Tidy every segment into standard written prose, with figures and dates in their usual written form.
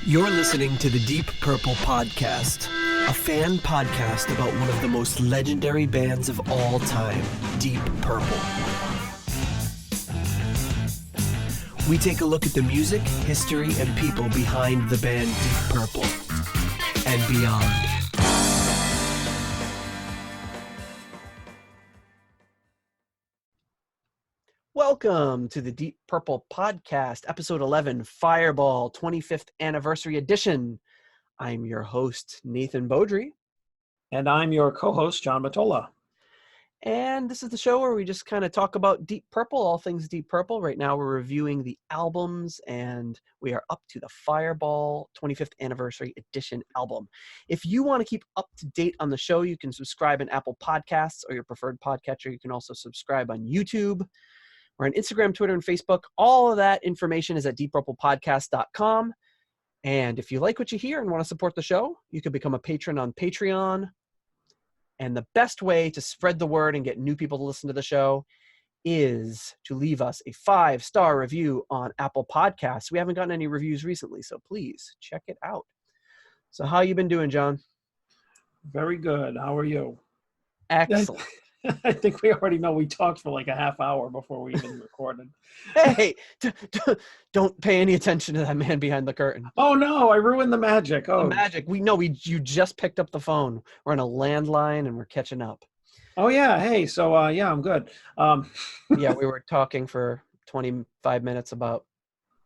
You're listening to the Deep Purple Podcast, a fan podcast about one of the most legendary bands of all time, Deep Purple. We take a look at the music, history, and people behind the band Deep Purple and beyond. Welcome to the Deep Purple Podcast, Episode 11, Fireball, 25th Anniversary Edition. I'm your host, Nathan Beaudry. And I'm your co-host, John Matola. And this is the show where we just kind of talk about Deep Purple, all things Deep Purple. Right now we're reviewing the albums, and we are up to the Fireball 25th Anniversary Edition album. If you want to keep up to date on the show, you can subscribe in Apple Podcasts or your preferred podcatcher. You can also subscribe on YouTube. We're on Instagram, Twitter, and Facebook. All of that information is at deeppurplepodcast.com. And if you like what you hear and want to support the show, you can become a patron on Patreon. And the best way to spread the word and get new people to listen to the show is to leave us a 5-star review on Apple Podcasts. We haven't gotten any reviews recently, so please check it out. So how you been doing, John? Very good. How are you? Excellent. I think we already know we talked for like a half hour before we even recorded. Hey, don't pay any attention to that man behind the curtain. Oh no, I ruined the magic. Oh, the magic. You just picked up the phone. We're on a landline and we're catching up. Oh yeah. Hey, so yeah, I'm good. Yeah, we were talking for 25 minutes about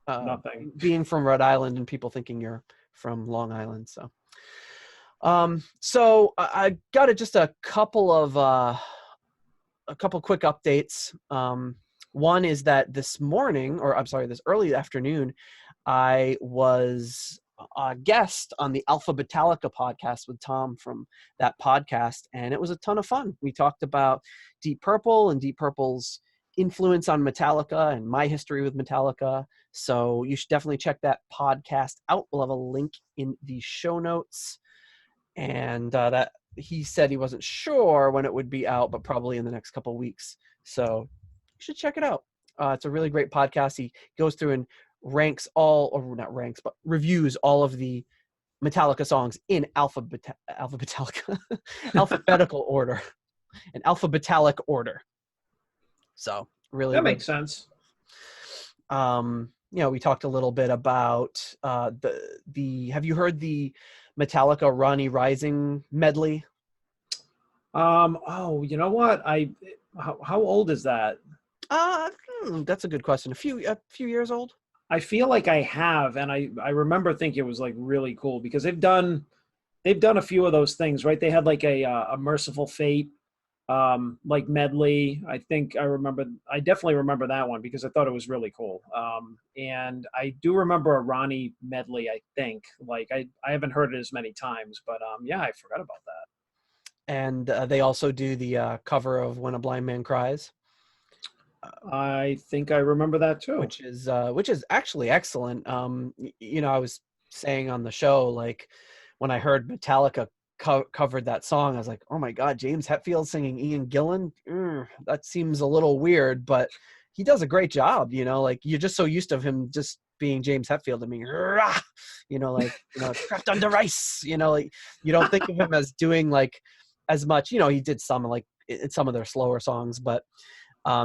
nothing. Being from Rhode Island and people thinking you're from Long Island. So I got just a couple quick updates. One is that this early afternoon, I was a guest on the Alpha Betallica podcast with Tom from that podcast, and it was a ton of fun. We talked about Deep Purple and Deep Purple's influence on Metallica and my history with Metallica. So you should definitely check that podcast out. We'll have a link in the show notes. And that he said he wasn't sure when it would be out, but probably in the next couple of weeks. So you should check it out. It's a really great podcast. He goes through and reviews all of the Metallica songs in alphabetical order, an alphabetalic order. So really, that makes sense. We talked a little bit about have you heard the Metallica Ronnie Rising medley? Oh, you know what? How old is that? That's a good question. A few years old. I feel like I have, and I remember thinking it was like really cool because they've done a few of those things, right? They had like a Merciful Fate like medley. I definitely remember that one because I thought it was really cool. And I do remember a Ronnie medley, I think. Like I haven't heard it as many times, but yeah, I forgot about that. And they also do the cover of When a Blind Man Cries. I think I remember that too. Which is actually excellent. I was saying on the show, like when I heard Metallica covered that song, I was like, oh my God, James Hetfield singing Ian Gillan. That seems a little weird, but he does a great job. Like you're just so used to him just being James Hetfield and being, trapped under ice. Like you don't think of him as doing like as much. He did some like some of their slower songs, but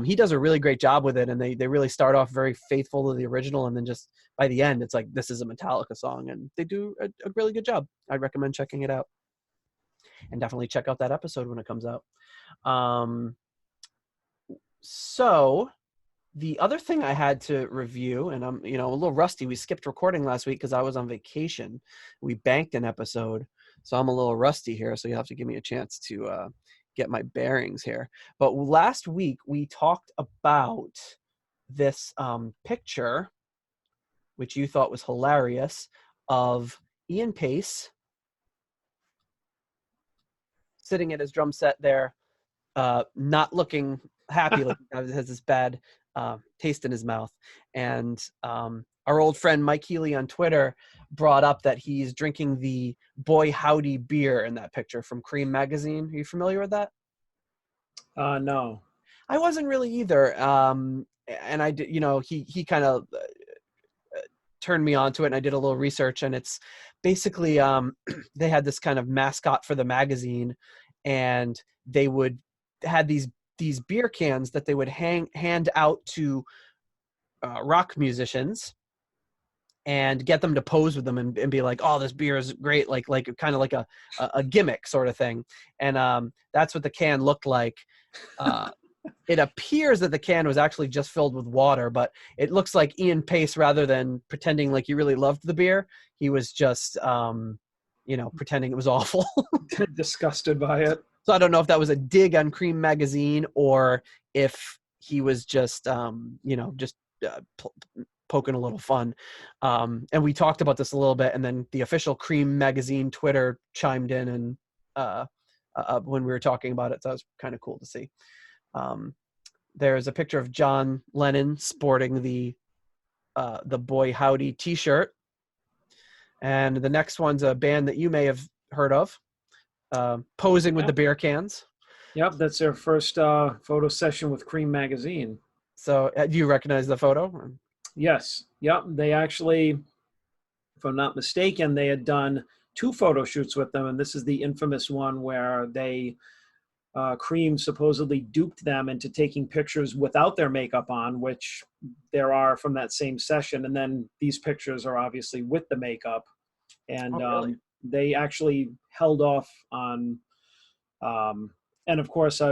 he does a really great job with it, and they really start off very faithful to the original, and then just by the end, it's like this is a Metallica song, and they do a really good job. I'd recommend checking it out. And definitely check out that episode when it comes out. So the other thing I had to review, and I'm a little rusty. We skipped recording last week because I was on vacation. We banked an episode, so I'm a little rusty here. So you have to give me a chance to get my bearings here. But last week we talked about this picture, which you thought was hilarious, of Ian Pace sitting at his drum set there, not looking happy, has this bad taste in his mouth. And our old friend Mike Healy on Twitter brought up that he's drinking the Boy Howdy beer in that picture from Cream Magazine. Are you familiar with that? No. I wasn't really either. And I did, he kind of turned me on to it, and I did a little research, and it's basically they had this kind of mascot for the magazine, and they would had these beer cans that they would hand out to rock musicians and get them to pose with them and be like, oh, this beer is great, like kind of like a gimmick sort of thing. And that's what the can looked like. It appears that the can was actually just filled with water, but it looks like Ian Pace, rather than pretending like he really loved the beer, he was just pretending it was awful. Disgusted by it. So I don't know if that was a dig on Cream Magazine, or if he was just poking a little fun. And we talked about this a little bit, and then the official Cream Magazine Twitter chimed in and when we were talking about it. So that was kind of cool to see. There's a picture of John Lennon sporting the Boy Howdy t-shirt. And the next one's a band that you may have heard of, posing with the beer cans. Yep, that's their first photo session with Cream Magazine. So do you recognize the photo? Yes. Yep. They actually, if I'm not mistaken, they had done 2 photo shoots with them, and this is the infamous one where they Cream supposedly duped them into taking pictures without their makeup on, which there are from that same session. And then these pictures are obviously with the makeup. And really? they actually held off on, and of course,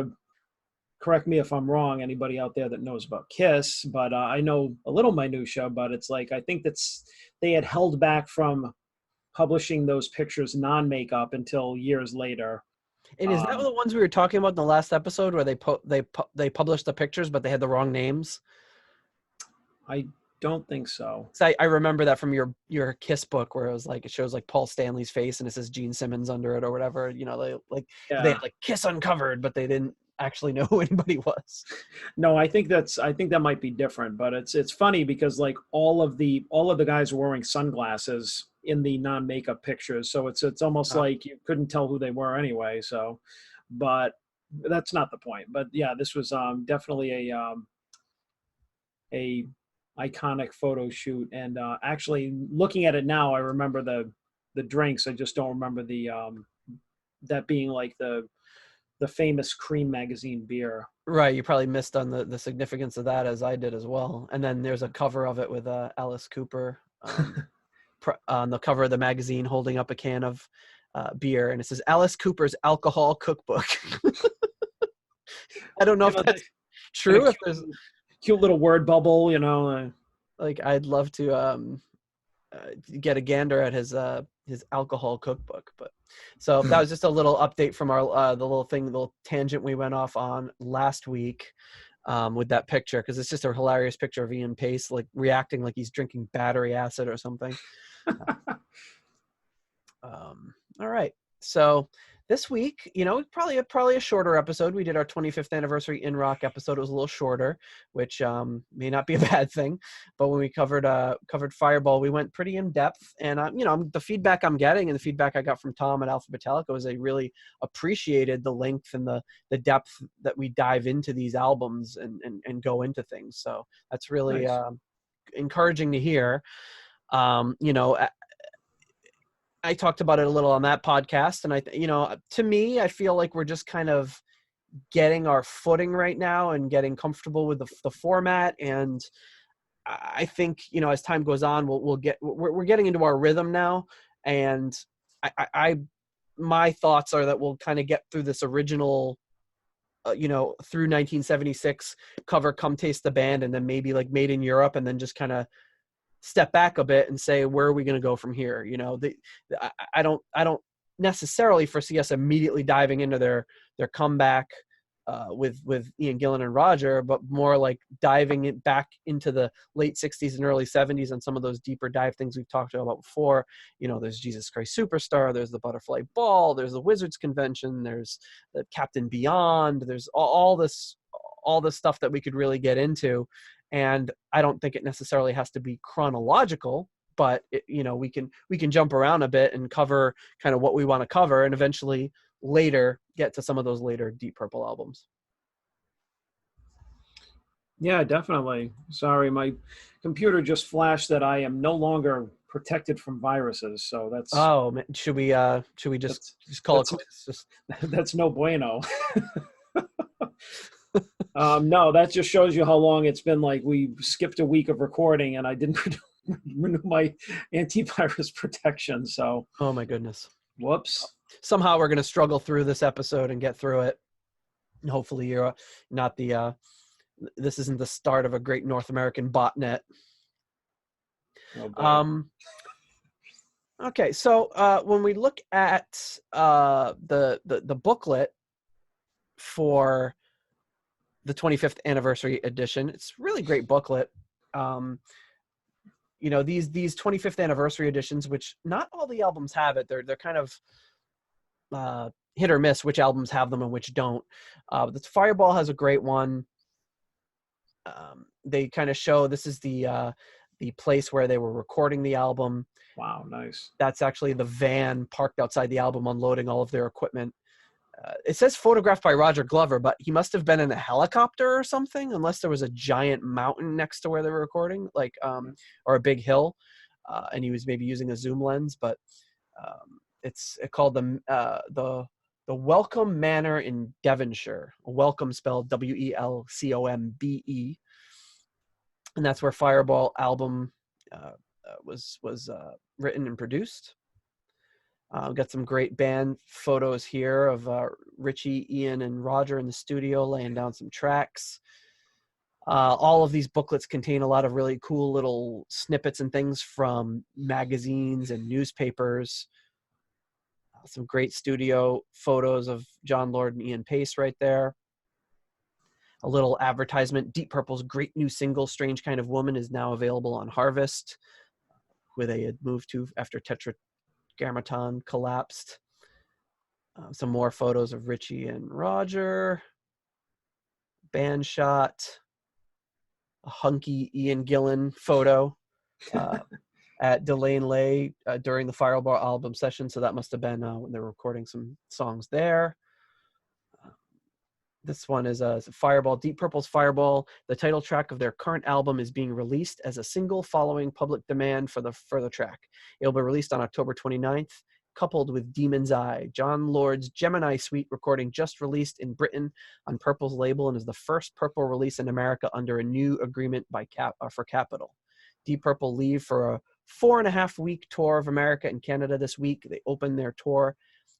correct me if I'm wrong, anybody out there that knows about Kiss, but I know a little minutia, but it's like, I think they had held back from publishing those pictures non-makeup until years later. And is that the ones we were talking about in the last episode, where they published the pictures, but they had the wrong names? I don't think so. So I remember that from your Kiss book, where it was like, it shows like Paul Stanley's face and it says Gene Simmons under it or whatever. They had like Kiss Uncovered, but they didn't actually know who anybody was. No, I think that might be different, but it's funny because like all of the guys were wearing sunglasses in the non-makeup pictures, so it's almost like you couldn't tell who they were anyway. So, but that's not the point. But yeah, this was definitely a iconic photo shoot, and actually looking at it now, I remember the drinks. I just don't remember the that being like the famous Cream Magazine beer. Right, you probably missed on the significance of that, as I did as well. And then there's a cover of it with Alice Cooper on the cover of the magazine holding up a can of beer, and it says Alice Cooper's Alcohol Cookbook. I don't know if that's true. If there's cute little word bubble, like, I'd love to get a gander at his alcohol cookbook. But so that was just a little update from our the little tangent we went off on last week with that picture, because it's just a hilarious picture of Ian Pace like reacting like he's drinking battery acid or something. All right, so this week, probably a shorter episode. We did our 25th anniversary In Rock episode. It was a little shorter, which may not be a bad thing. But when we covered Fireball, we went pretty in depth. And the feedback I'm getting, and the feedback I got from Tom at Alpha Metallica, was they really appreciated the length and the depth that we dive into these albums and go into things. So that's really nice. Encouraging to hear. I talked about it a little on that podcast, and to me, I feel like we're just kind of getting our footing right now and getting comfortable with the format. And I think, as time goes on, we're getting into our rhythm now. And my thoughts are that we'll kind of get through this original, through 1976 cover, Come Taste the Band, and then maybe like Made in Europe, and then just kind of step back a bit and say, where are we going to go from here? I don't necessarily foresee us immediately diving into their comeback with Ian Gillan and Roger, but more like diving it back into the late 60s and early 70s on some of those deeper dive things we've talked about before. There's Jesus Christ Superstar, there's the Butterfly Ball, there's the Wizards Convention, there's the Captain Beyond, there's all this stuff that we could really get into. And I don't think it necessarily has to be chronological, but we can jump around a bit and cover kind of what we want to cover, and eventually later get to some of those later Deep Purple albums. Yeah, definitely. Sorry, my computer just flashed that I am no longer protected from viruses. So Oh, man, should we just that's call it that's quits? Just that's no bueno. No, that just shows you how long it's been. Like we skipped a week of recording, and I didn't renew my antivirus protection. So, oh my goodness. whoops. Somehow we're gonna struggle through this episode and get through it. And hopefully you're not the this isn't the start of a great North American botnet. Oh boy. Um, okay, so when we look at the booklet for the 25th anniversary edition, it's a really great booklet. Um, you know, these 25th anniversary editions, which not all the albums have it. They're kind of hit or miss which albums have them and which don't. The Fireball has a great one. They kind of show this is the place where they were recording the album. Wow, nice. That's actually the van parked outside the album, unloading all of their equipment. It says photographed by Roger Glover, but he must have been in a helicopter or something, unless there was a giant mountain next to where they were recording, like or a big hill, and he was maybe using a zoom lens. But it's called the Welcome Manor in Devonshire. Welcome spelled Welcombe, and that's where Fireball album was written and produced. Got some great band photos here of Richie, Ian, and Roger in the studio laying down some tracks. All of these booklets contain a lot of really cool little snippets and things from magazines and newspapers. Some great studio photos of John Lord and Ian Pace right there. A little advertisement. Deep Purple's great new single, Strange Kind of Woman, is now available on Harvest, where they had moved to after Tetragrammaton collapsed. Some more photos of Richie and Roger. Band shot. A hunky Ian Gillan photo at Delane Lay during the Fireball album session. So that must have been when they were recording some songs there. This one is Fireball. Deep Purple's Fireball. The title track of their current album is being released as a single following public demand for the further track. It will be released on October 29th, coupled with Demon's Eye. John Lord's Gemini Suite recording just released in Britain on Purple's label and is the first Purple release in America under a new agreement by for Capitol. Deep Purple leave for a 4.5-week tour of America and Canada this week. They open their tour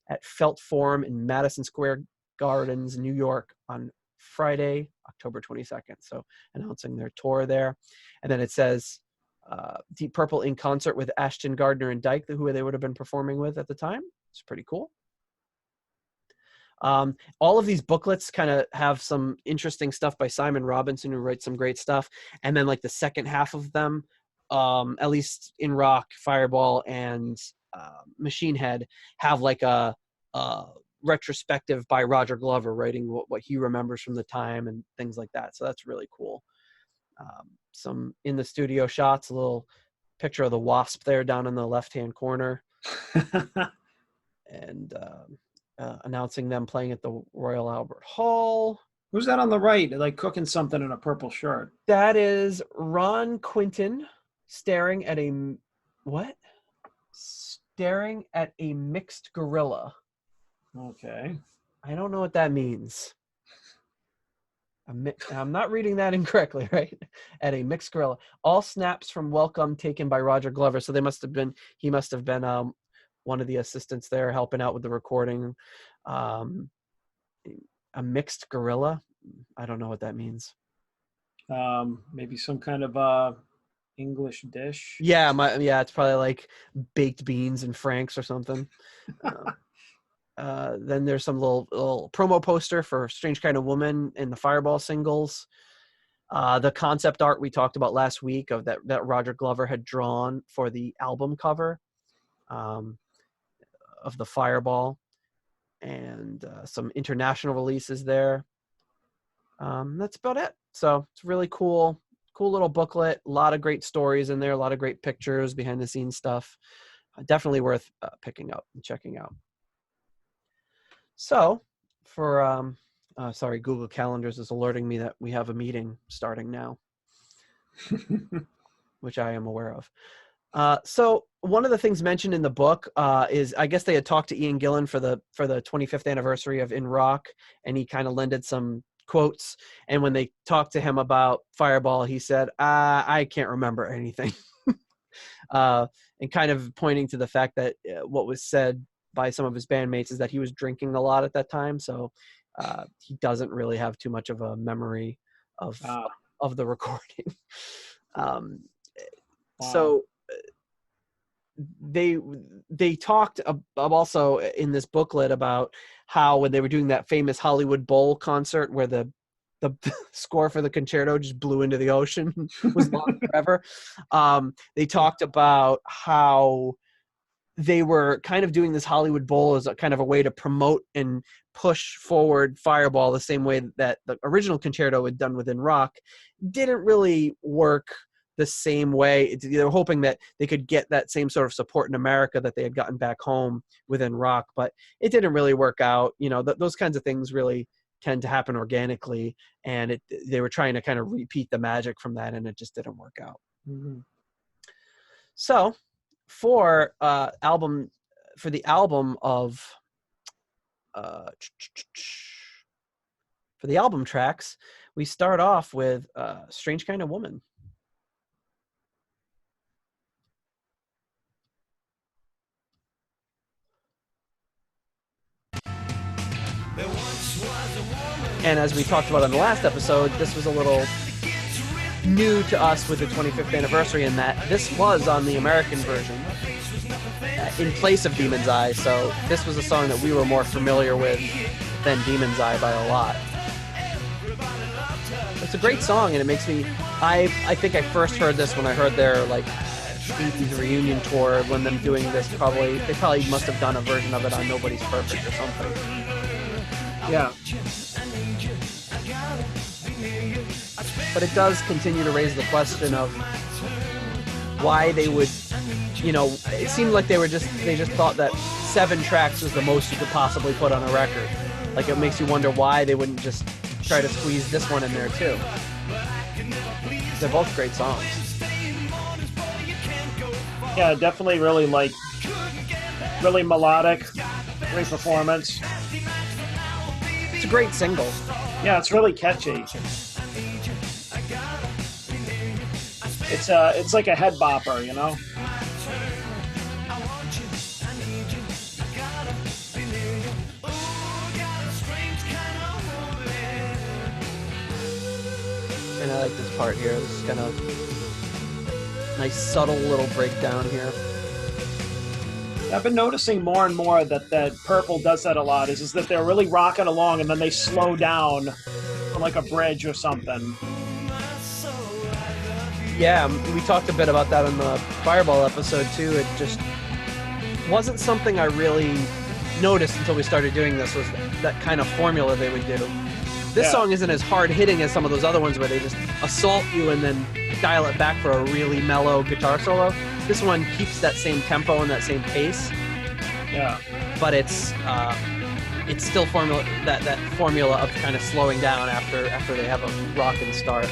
at Felt Forum in Madison Square Gardens, New York on Friday, October 22nd. So announcing their tour there. And then it says Deep Purple in concert with Ashton Gardner and Dyke, who they would have been performing with at the time. It's pretty cool. All of these booklets kind of have some interesting stuff by Simon Robinson, who writes some great stuff. And then like the second half of them, at least in rock, Fireball and Machine Head, have like a retrospective by Roger Glover writing what he remembers from the time and things like that. So that's really cool. Some in the studio shots, a little picture of the Wasp there down in the left-hand corner. And announcing them playing at the Royal Albert Hall. Who's that on the right, like cooking something in a purple shirt? That is Ron Quinton staring at a what? Staring at a mixed gorilla. Okay. I don't know what that means. I'm not reading that incorrectly, right? At a mixed gorilla. All snaps from Welcome taken by Roger Glover. So he must have been one of the assistants there helping out with the recording. A mixed gorilla. I don't know what that means. Maybe some kind of English dish. Yeah, it's probably like baked beans and Franks or something. Then there's some little promo poster for Strange Kind of Woman and the Fireball singles. The concept art we talked about last week of that Roger Glover had drawn for the album cover of the Fireball, and some international releases there. That's about it. So it's really cool little booklet. A lot of great stories in there. A lot of great pictures, behind the scenes stuff. Definitely worth picking up and checking out. So for Sorry, Google Calendars is alerting me that we have a meeting starting now, which I am aware of. So one of the things mentioned in the book is, I guess they had talked to Ian Gillan for the 25th anniversary of In Rock, and he kind of lended some quotes. And when they talked to him about Fireball, he said, I can't remember anything. And kind of pointing to the fact that what was said by some of his bandmates is that he was drinking a lot at that time. So he doesn't really have too much of a memory of the recording. Wow. So they talked also in this booklet about how when they were doing that famous Hollywood Bowl concert where the score for the concerto just blew into the ocean, was lost forever. They talked about how they were kind of doing this Hollywood Bowl as a kind of a way to promote and push forward Fireball the same way that the original concerto had done within rock. Didn't really work the same way. They were hoping that they could get that same sort of support in America that they had gotten back home within rock, but it didn't really work out. You know, those kinds of things really tend to happen organically, and they were trying to kind of repeat the magic from that, and it just didn't work out. Mm-hmm. So for the album of for the album tracks, we start off with Strange Kind of Woman. And as we talked about on the last episode, this was a little new to us with the 25th anniversary in that this was on the American version in place of Demon's Eye. So this was a song that we were more familiar with than Demon's Eye by a lot. It's a great song, and it makes me, I think I first heard this when I heard their like 80s reunion tour, when them doing this, they probably must have done a version of it on Nobody's Perfect or something. Yeah. But it does continue to raise the question of why they would, you know, it seemed like they just thought that 7 tracks was the most you could possibly put on a record. Like, it makes you wonder why they wouldn't just try to squeeze this one in there too. They're both great songs. Yeah, definitely really melodic, great performance. It's a great single. Yeah, it's really catchy. It's like a head bopper, you know? And I like this part here. This is kind of nice, subtle little breakdown here. I've been noticing more and more that Purple does that a lot, is that they're really rocking along and then they slow down for like a bridge or something. Yeah, we talked a bit about that in the Fireball episode too. It just wasn't something I really noticed until we started doing this, was that kind of formula they would do. This song isn't as hard-hitting as some of those other ones where they just assault you and then dial it back for a really mellow guitar solo. This one keeps that same tempo and that same pace. Yeah. But it's still that formula of kind of slowing down after they have a rockin' start.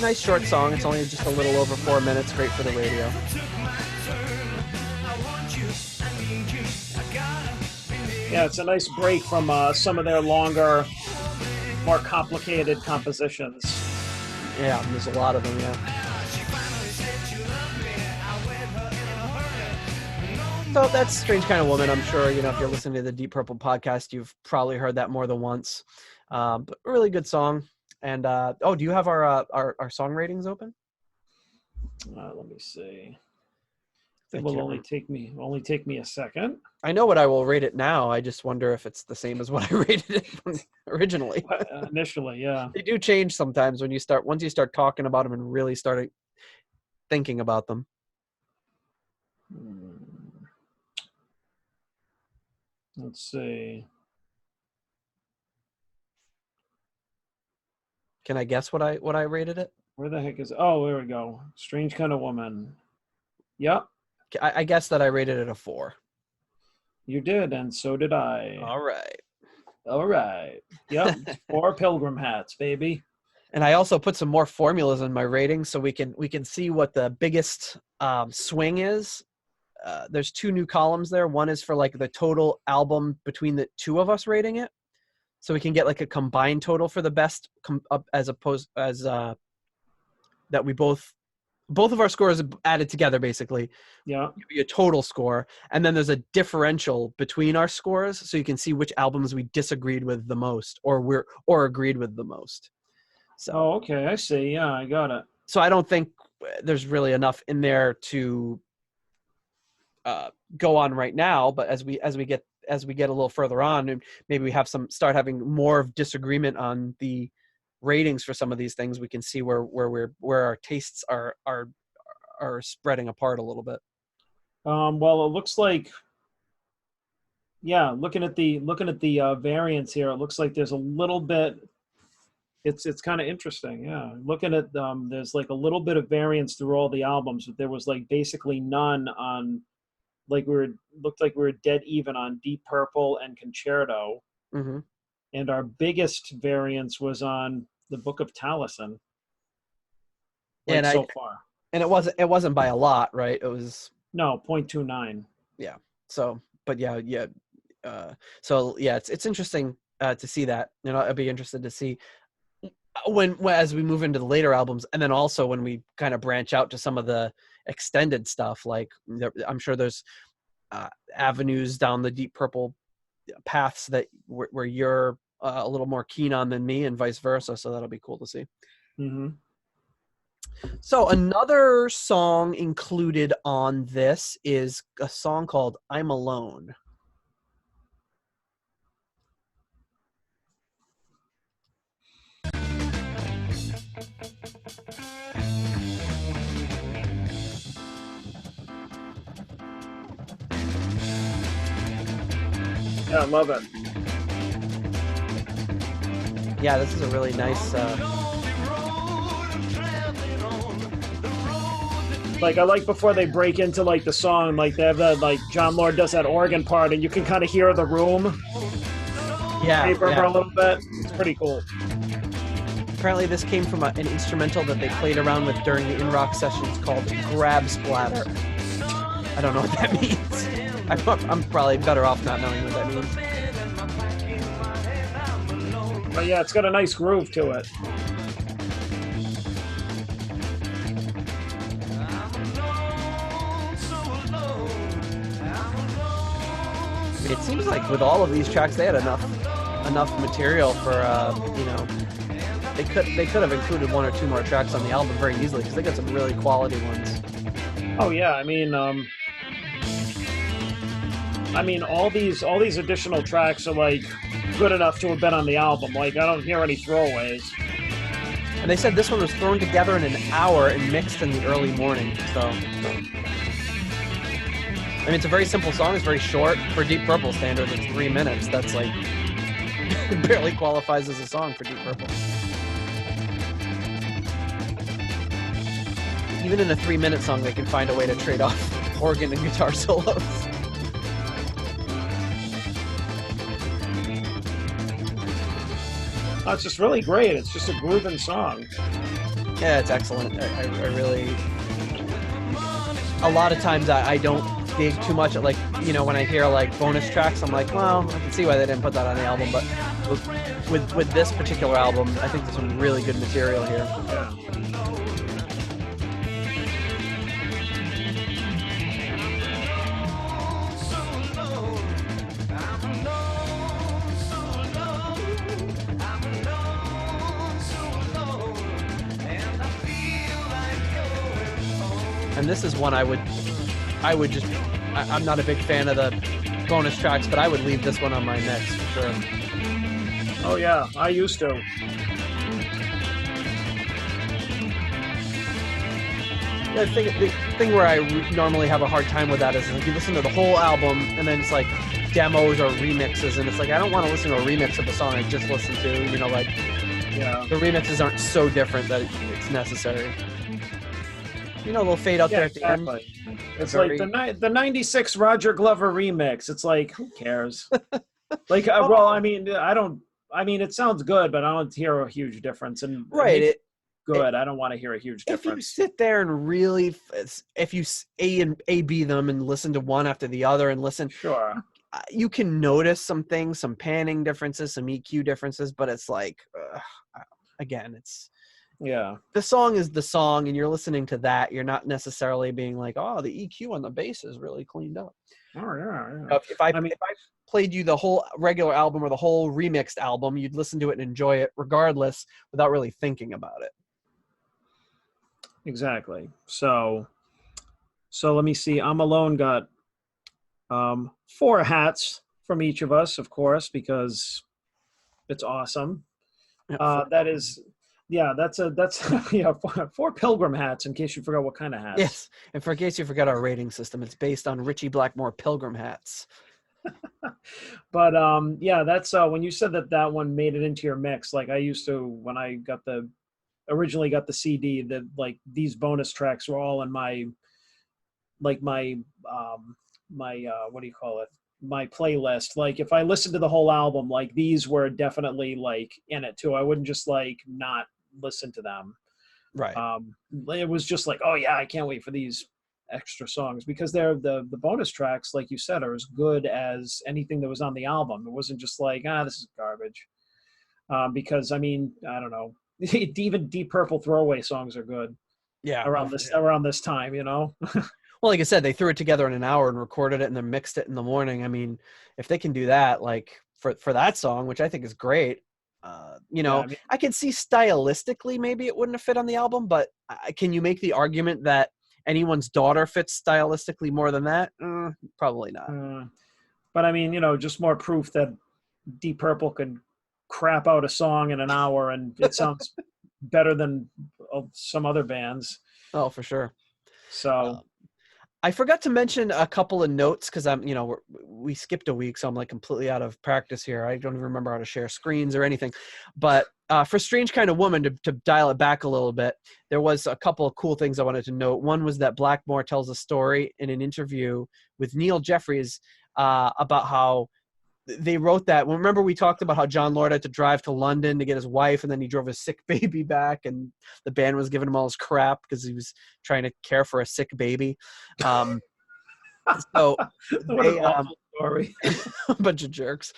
Nice short song. It's only just a little over 4 minutes. Great for the radio. Yeah, it's a nice break from some of their longer, more complicated compositions. Yeah, there's a lot of them, yeah. So that's Strange Kind of Woman. I'm sure, you know, if you're listening to the Deep Purple podcast, you've probably heard that more than once. But a really good song. And, do you have our song ratings open? Let me see. It will only take me a second. I know what I will rate it now. I just wonder if it's the same as what I rated it originally. Initially, yeah. They do change sometimes once you start talking about them and really start thinking about them. Let's see. Can I guess what I rated it? Where the heck is it? Oh, there we go. Strange Kind of Woman. Yep. I guess that I rated it a 4. You did, and so did I. All right. All right. Yep. 4 pilgrim hats, baby. And I also put some more formulas in my rating so we can see what the biggest swing is. There's 2 new columns there. One is for like the total album between the two of us rating it, so we can get like a combined total for the best, as opposed as that we both of our scores added together basically. Yeah. Give you a total score, and then there's a differential between our scores, so you can see which albums we disagreed with the most, or agreed with the most. So. Oh, okay. I see. Yeah, I got it. So I don't think there's really enough in there to go on right now. But as we get a little further on, and maybe we have start having more of disagreement on the ratings for some of these things, we can see where our tastes are spreading apart a little bit. Well, it looks like, yeah, looking at the variants here, it looks like there's a little bit. It's kind of interesting, yeah. Looking at there's like a little bit of variance through all the albums, but there was like basically none on, like looked like we were dead even on Deep Purple and Concerto, mm-hmm. and our biggest variance was on the Book of Taliesin. Like, so far, and it wasn't by a lot, right? It was 0.29. Yeah. So, but yeah. So yeah, it's interesting to see that. You know, I'd be interested to see when as we move into the later albums, and then also when we kind of branch out to some of the extended stuff. Like I'm sure there's avenues down the Deep Purple paths that where you're a little more keen on than me, and vice versa. So that'll be cool to see. Mm-hmm. So another song included on this is a song called "I'm Alone." Yeah, I love it. Yeah, this is a really nice. Like I like before they break into like the song, like they have that, like John Lord does that organ part, and you can kind of hear the room. Yeah, for a little bit. It's pretty cool. Apparently, this came from an instrumental that they played around with during the In Rock sessions called Grab Splatter. I don't know what that means. I'm probably better off not knowing what that means. But yeah, it's got a nice groove to it. It seems like with all of these tracks, they had enough material for they could have included 1 or 2 more tracks on the album very easily, because they got some really quality ones. Oh yeah, I mean all these additional tracks are like good enough to have been on the album. Like I don't hear any throwaways. And they said this one was thrown together in an hour and mixed in the early morning. So I mean, it's a very simple song. It's very short. For Deep Purple standards, it's 3 minutes. That's like it barely qualifies as a song for Deep Purple. Even in a 3-minute song, they can find a way to trade off organ and guitar solos. Oh, it's just really great. It's just a grooving song. Yeah, it's excellent. I really... A lot of times I don't dig too much at, like, you know, when I hear like bonus tracks, I'm like, well, I can see why they didn't put that on the album. But with this particular album, I think there's some really good material here. Yeah. And this is one I would just, I'm not a big fan of the bonus tracks, but I would leave this one on my mix for sure. Oh yeah, I used to. Yeah, the thing where I normally have a hard time with that is like you listen to the whole album and then it's like demos or remixes, and it's like I don't want to listen to a remix of the song I just listened to, you know, like yeah, the remixes aren't so different that it's necessary. You know, they'll fade out Yeah, there at the end. exactly. It's like Very the '96 Roger Glover remix. It's like, who cares? Like, well, oh, I mean, I don't. I mean, it sounds good, but I don't hear a huge difference. And right. maybe It good. I don't want to hear a huge if you difference. sit there and really, if you A B them and listen to one after the other and listen, Sure. you can notice some things, some panning differences, some EQ differences, but it's like, again, it's Yeah. the song is the song, and you're listening to that. You're not necessarily being like, oh, the EQ on the bass is really cleaned up. Oh yeah. You Yeah. know, if I I mean, played you the whole regular album or the whole remixed album, you'd listen to it and enjoy it regardless, without really thinking about it. exactly. So let me see. I'm Alone got 4 hats from each of us, of course, because it's awesome. Yeah, That is, yeah, that's yeah, 4 pilgrim hats. In case you forgot what kind of hats. yes, and for in case you forgot our rating system, it's based on Richie Blackmore pilgrim hats. But yeah, that's when you said that one made it into your mix. Like I used to when I got originally got the CD. That like these bonus tracks were all in my like my what do you call it? My playlist. Like if I listened to the whole album, like these were definitely like in it too. I wouldn't just like not listen to them. Right. It was just like, oh yeah, I can't wait for these extra songs because they're the bonus tracks, like you said, are as good as anything that was on the album. It wasn't just like, this is garbage. Because I mean, I don't know, even Deep Purple throwaway songs are good Yeah. around this time, you know. Well, like I said, they threw it together in an hour and recorded it and then mixed it in the morning. I mean, if they can do that, like for that song, which I think is great, you Yeah, know, I mean, I can see stylistically maybe it wouldn't have fit on the album, but can you make the argument that anyone's daughter fits stylistically more than that? Probably not. but I mean, you know, just more proof that Deep Purple could crap out a song in an hour and it sounds better than some other bands. Oh, for sure. So I forgot to mention a couple of notes because we skipped a week, so I'm like completely out of practice here. I don't even remember how to share screens or anything. But for Strange Kind of Woman, to dial it back a little bit, there was a couple of cool things I wanted to note. One was that Blackmore tells a story in an interview with Neil Jeffries about how they wrote that. Well, remember we talked about how John Lord had to drive to London to get his wife, and then he drove his sick baby back, and the band was giving him all his crap because he was trying to care for a sick baby. So what they, an awful story. a bunch of jerks.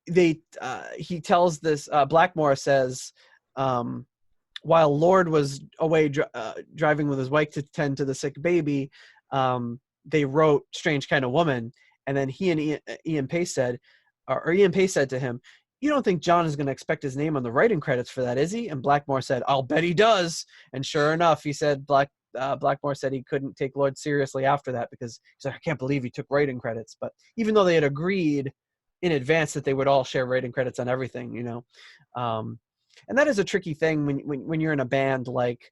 He tells this. Blackmore says, while Lord was away driving with his wife to tend to the sick baby, they wrote "Strange Kind of Woman." And then he and Ian Pace said, or Ian Pace said to him, "You don't think John is going to expect his name on the writing credits for that, is he?" And Blackmore said, "I'll bet he does." And sure enough, he said Blackmore said he couldn't take Lord seriously after that because he's like, "I can't believe he took writing credits." But even though they had agreed in advance that they would all share writing credits on everything, you know, and that is a tricky thing when you're in a band like.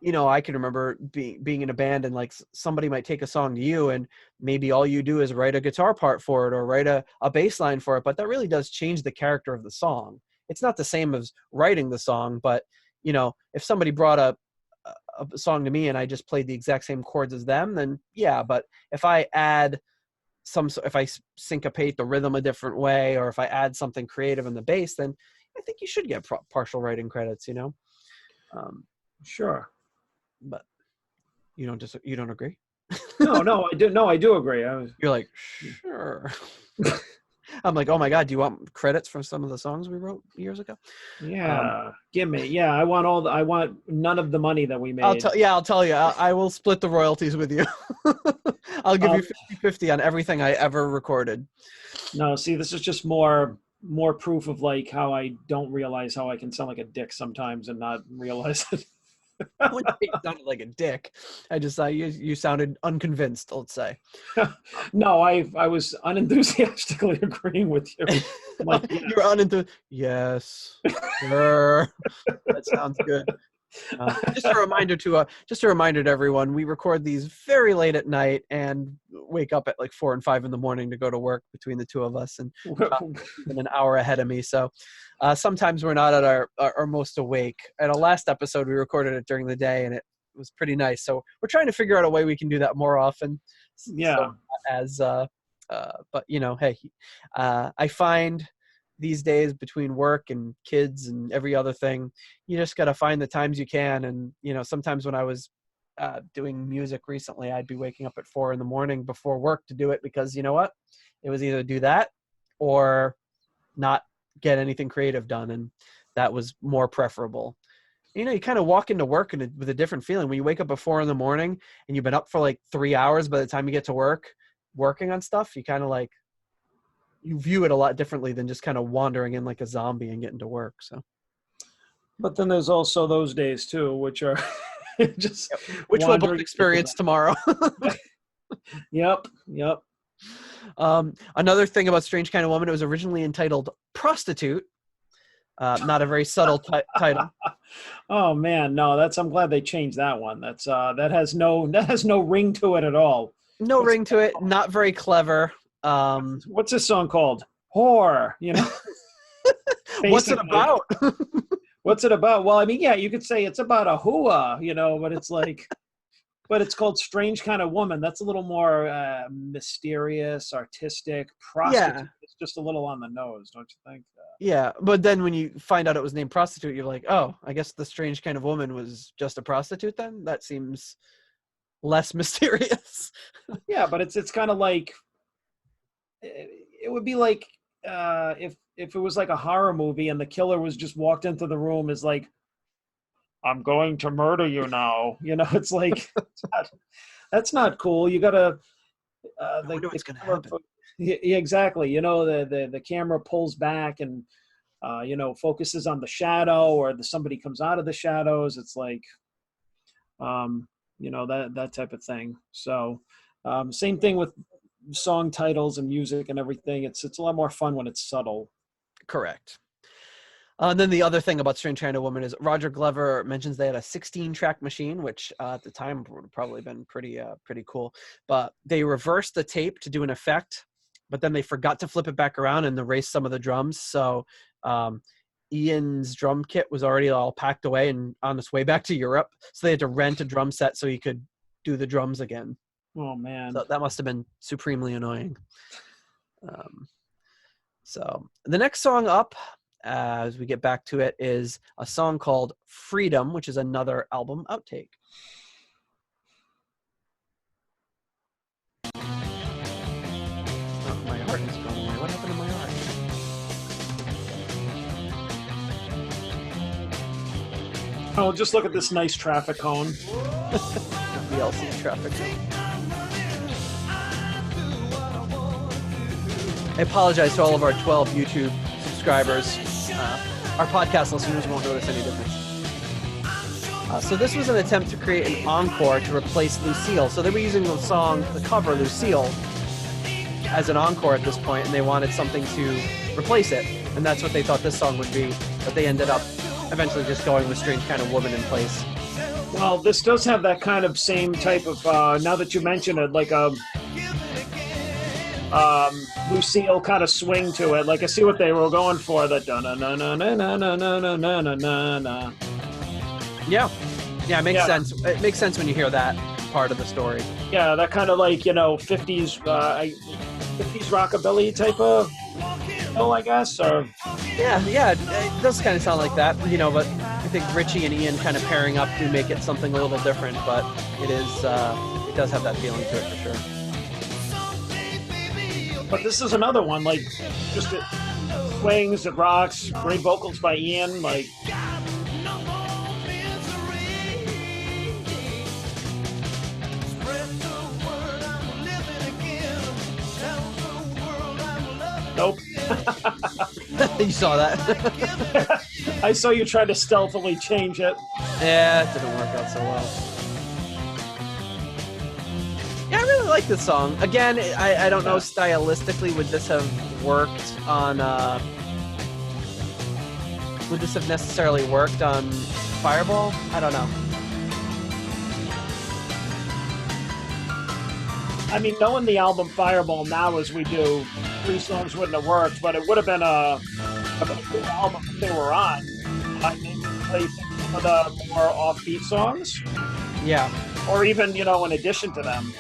You know, I can remember being in a band and like somebody might take a song to you and maybe all you do is write a guitar part for it or write a bass line for it, but that really does change the character of the song. It's not the same as writing the song, but you know, if somebody brought a song to me and I just played the exact same chords as them, then yeah, but if I add if I syncopate the rhythm a different way or if I add something creative in the bass, then I think you should get partial writing credits, you know? Sure. But you don't agree? No, I do agree. You're like, sure. I'm like, oh my God, do you want credits for some of the songs we wrote years ago? Yeah, give me. Yeah, I want none of the money that we made. I'll tell you. I will split the royalties with you. I'll give you 50-50 on everything I ever recorded. No, see, this is just more proof of like how I don't realize how I can sound like a dick sometimes and not realize it. I wouldn't say you sounded like a dick. I just thought you sounded unconvinced, let's say. No, I was unenthusiastically agreeing with you. Like, yes. You're unenthusiastic. Yes, sure. That sounds good. Just a reminder to everyone, we record these very late at night and wake up at like 4 and 5 in the morning to go to work between the two of us, and an hour ahead of me. So sometimes we're not at our most awake. At our last episode, we recorded it during the day and it was pretty nice. So we're trying to figure out a way we can do that more often. Yeah. So but hey, I find these days between work and kids and every other thing, you just got to find the times you can. And, sometimes when I was doing music recently, I'd be waking up at 4 a.m. before work to do it because you know what? It was either do that or not get anything creative done. And that was more preferable. You kind of walk into work with a different feeling. When you wake up at 4 a.m. and you've been up for like 3 hours by the time you get to work, working on stuff, you kind of like, you view it a lot differently than just kind of wandering in like a zombie and getting to work. So, but then there's also those days too, which are just which we'll both experience tomorrow. Yep. Another thing about Strange Kind of Woman, it was originally entitled Prostitute. Not a very subtle title. Oh man, no, I'm glad they changed that one. That has no ring to it at all. No ring to it. Not very clever. What's this song called? Whore, What's it about? What's it about? Well, I mean, yeah, you could say it's about a hooah, but it's like, but it's called Strange Kind of Woman. That's a little more mysterious, artistic. Prostitute is just a little on the nose, don't you think? Yeah, but then when you find out it was named Prostitute, you're like, oh, I guess the Strange Kind of Woman was just a prostitute then? That seems less mysterious. Yeah, but it's kind of like, it would be like if it was like a horror movie and the killer was just walked into the room as like, I'm going to murder you now. It's like, that's not cool. You gotta, I wonder what's going to happen. Yeah, exactly. The camera pulls back and, focuses on the shadow or somebody comes out of the shadows. It's like, that type of thing. So same thing with song titles and music and everything. It's a lot more fun when it's subtle. Correct. And then the other thing about Strange Kind of Woman is Roger Glover mentions they had a 16-track machine, which at the time would have probably been pretty cool. But they reversed the tape to do an effect, but then they forgot to flip it back around and erase some of the drums. So Ian's drum kit was already all packed away and on its way back to Europe. So they had to rent a drum set so he could do the drums again. Oh, man. So that must have been supremely annoying. So the next song up, as we get back to it, is a song called Freedom, which is another album outtake. Oh, my heart is going away. What happened to my heart? Oh, just look at this nice traffic cone. VLC traffic cone. I apologize to all of our 12 YouTube subscribers. Our podcast listeners won't notice any difference. So this was an attempt to create an encore to replace Lucille. So they were using the cover Lucille as an encore at this point, and they wanted something to replace it. And that's what they thought this song would be. But they ended up eventually just going with Strange Kind of Woman in place. Well, this does have that kind of same type of, now that you mention it, like a Lucille kind of swing to it. Like I see what they were going for. That na-na-na-na-na-na-na-na-na-na. Yeah, it makes sense. It makes sense when you hear that part of the story. Yeah, that kind of like 50s rockabilly type of, I guess. Or yeah, it does kind of sound like that. But I think Richie and Ian kind of pairing up to make it something a little different. But it does have that feeling to it for sure. But this is another one, like, just it swings, it rocks, great vocals by Ian, like. Nope. You saw that? I saw you try to stealthily change it. Yeah, it didn't work out so well. Yeah, I really like this song. Again, I don't know stylistically, would this have worked on, would this have necessarily worked on Fireball? I don't know. I mean, knowing the album Fireball now as we do, 3 songs wouldn't have worked, but it would have been a good album if they were on. I think play some of the more offbeat songs. Yeah. or even, you know, in addition to them.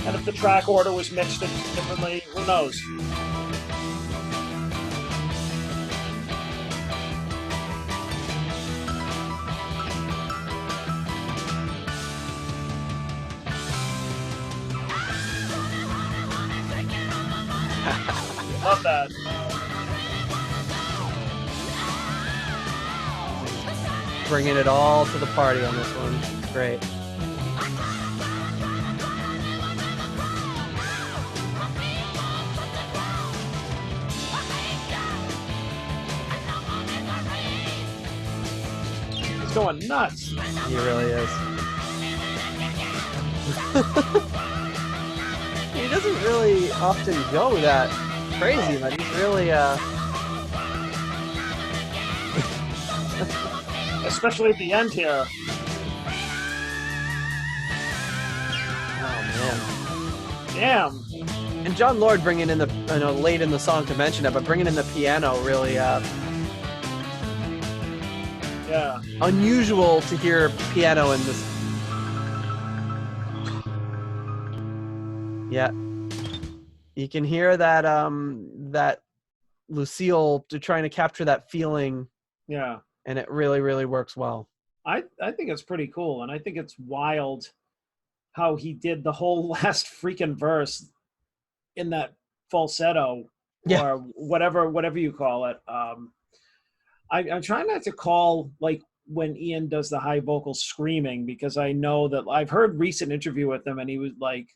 And if the track order was mixed differently, who knows? Love that. Bringing it all to the party on this one. It's great. He's going nuts. He really is. He doesn't really often go that crazy, but he's really Especially at the end here. oh man. Damn. And John Lord bringing in the, I know late in the song to mention it, but bringing in the piano really Yeah. unusual to hear piano in this. Yeah, you can hear that that Lucille trying to capture that feeling, Yeah. and it really really works well. I think it's pretty cool, and I think it's wild how he did the whole last freaking verse in that falsetto, Yeah. or whatever you call it. I'm trying not to call, like, when Ian does the high vocal screaming, because I know that I've heard recent interview with him, and he was like,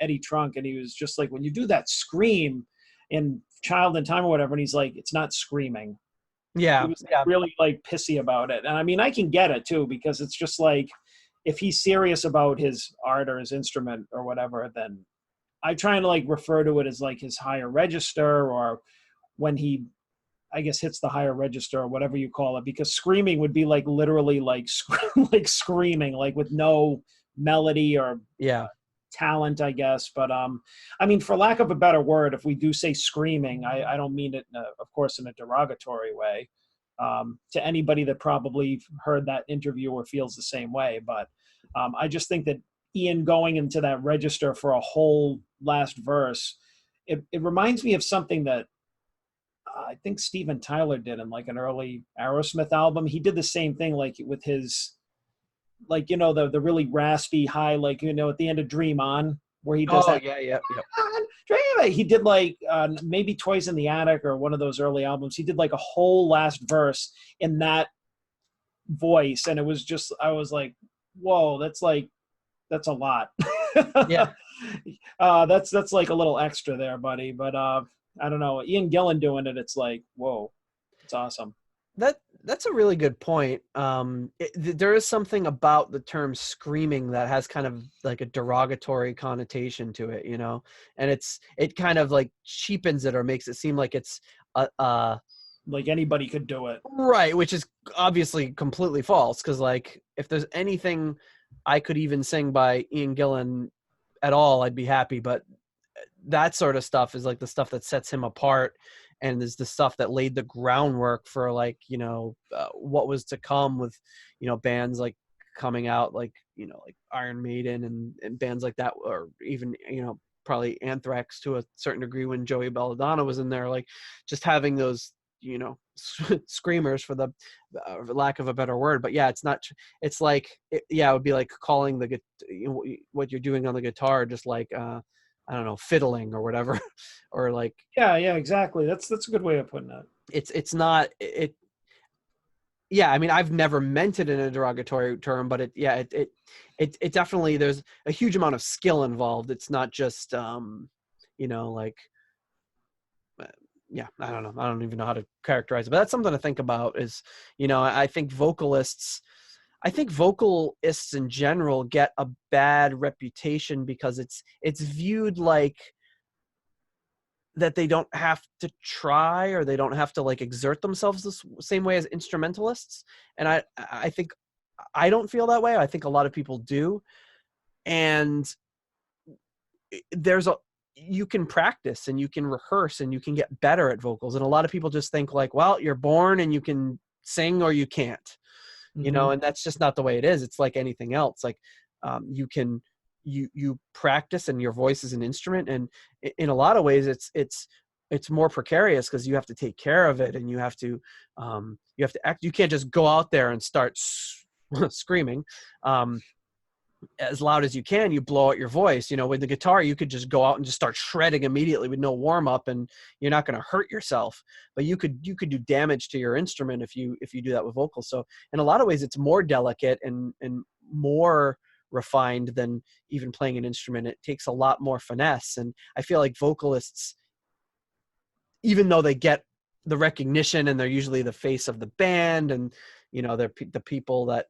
Eddie Trunk, and he was just like, when you do that scream in Child in Time or whatever, and he's like, it's not screaming. Yeah, He was yeah, really like pissy about it. And I mean, I can get it too, because it's just like, if he's serious about his art or his instrument or whatever, then I try and like refer to it as like his higher register, or when he, I guess, hits the higher register or whatever you call it, because screaming would be like literally like like screaming, like with no melody or yeah. talent, I guess. But I mean, for lack of a better word, if we do say screaming, I don't mean it, of course, in a derogatory way, to anybody that probably heard that interview or feels the same way. But I just think that Ian going into that register for a whole last verse, it reminds me of something that I think Steven Tyler did in like an early Aerosmith album. He did the same thing, like with his, like, you know, the really raspy high, like, you know, at the end of Dream On, where he does Oh that. yeah. Dream. He did like maybe Toys in the Attic or one of those early albums. He did like a whole last verse in that voice, and it was just, I was like, whoa, that's a lot. Yeah. That's like a little extra there, buddy. But I don't know, Ian Gillan doing it, it's like, whoa, it's awesome. That's a really good point. There is something about the term screaming that has kind of like a derogatory connotation to it, you know, and it kind of like cheapens it or makes it seem like it's Like anybody could do it. right, which is obviously completely false, because like if there's anything I could even sing by Ian Gillan at all, I'd be happy. But that sort of stuff is like the stuff that sets him apart, and is the stuff that laid the groundwork for, like, you know, what was to come with, you know, bands like coming out, like, you know, like Iron Maiden and bands like that, or even, you know, probably Anthrax to a certain degree when Joey Belladonna was in there, like just having those, you know, screamers, for the lack of a better word. But yeah, it's not, it's like, it would be like calling you know, what you're doing on the guitar just like I don't know, fiddling or whatever, or like, Yeah, exactly. That's a good way of putting it. it's not it. Yeah, I mean, I've never meant it in a derogatory term, but it definitely, there's a huge amount of skill involved. It's not just you know, like, yeah, I don't know. I don't even know how to characterize it, but that's something to think about. Is, you know, I think vocalists in general get a bad reputation because it's viewed like that they don't have to try, or they don't have to like exert themselves the same way as instrumentalists. And I think I don't feel that way. I think a lot of people do. And you can practice and you can rehearse and you can get better at vocals. And a lot of people just think like, well, you're born and you can sing or you can't. you know, Mhm. and that's just not the way it is. It's like anything else. Like you practice, and your voice is an instrument, and in a lot of ways it's more precarious because you have to take care of it, and you have to act. You can't just go out there and start screaming as loud as you can. You blow out your voice. You know, with the guitar you could just go out and just start shredding immediately with no warm up, and you're not going to hurt yourself, but you could do damage to your instrument if you do that with vocals. So in a lot of ways it's more delicate and more refined than even playing an instrument. It takes a lot more finesse, and I feel like vocalists, even though they get the recognition and they're usually the face of the band, and you know they're the people that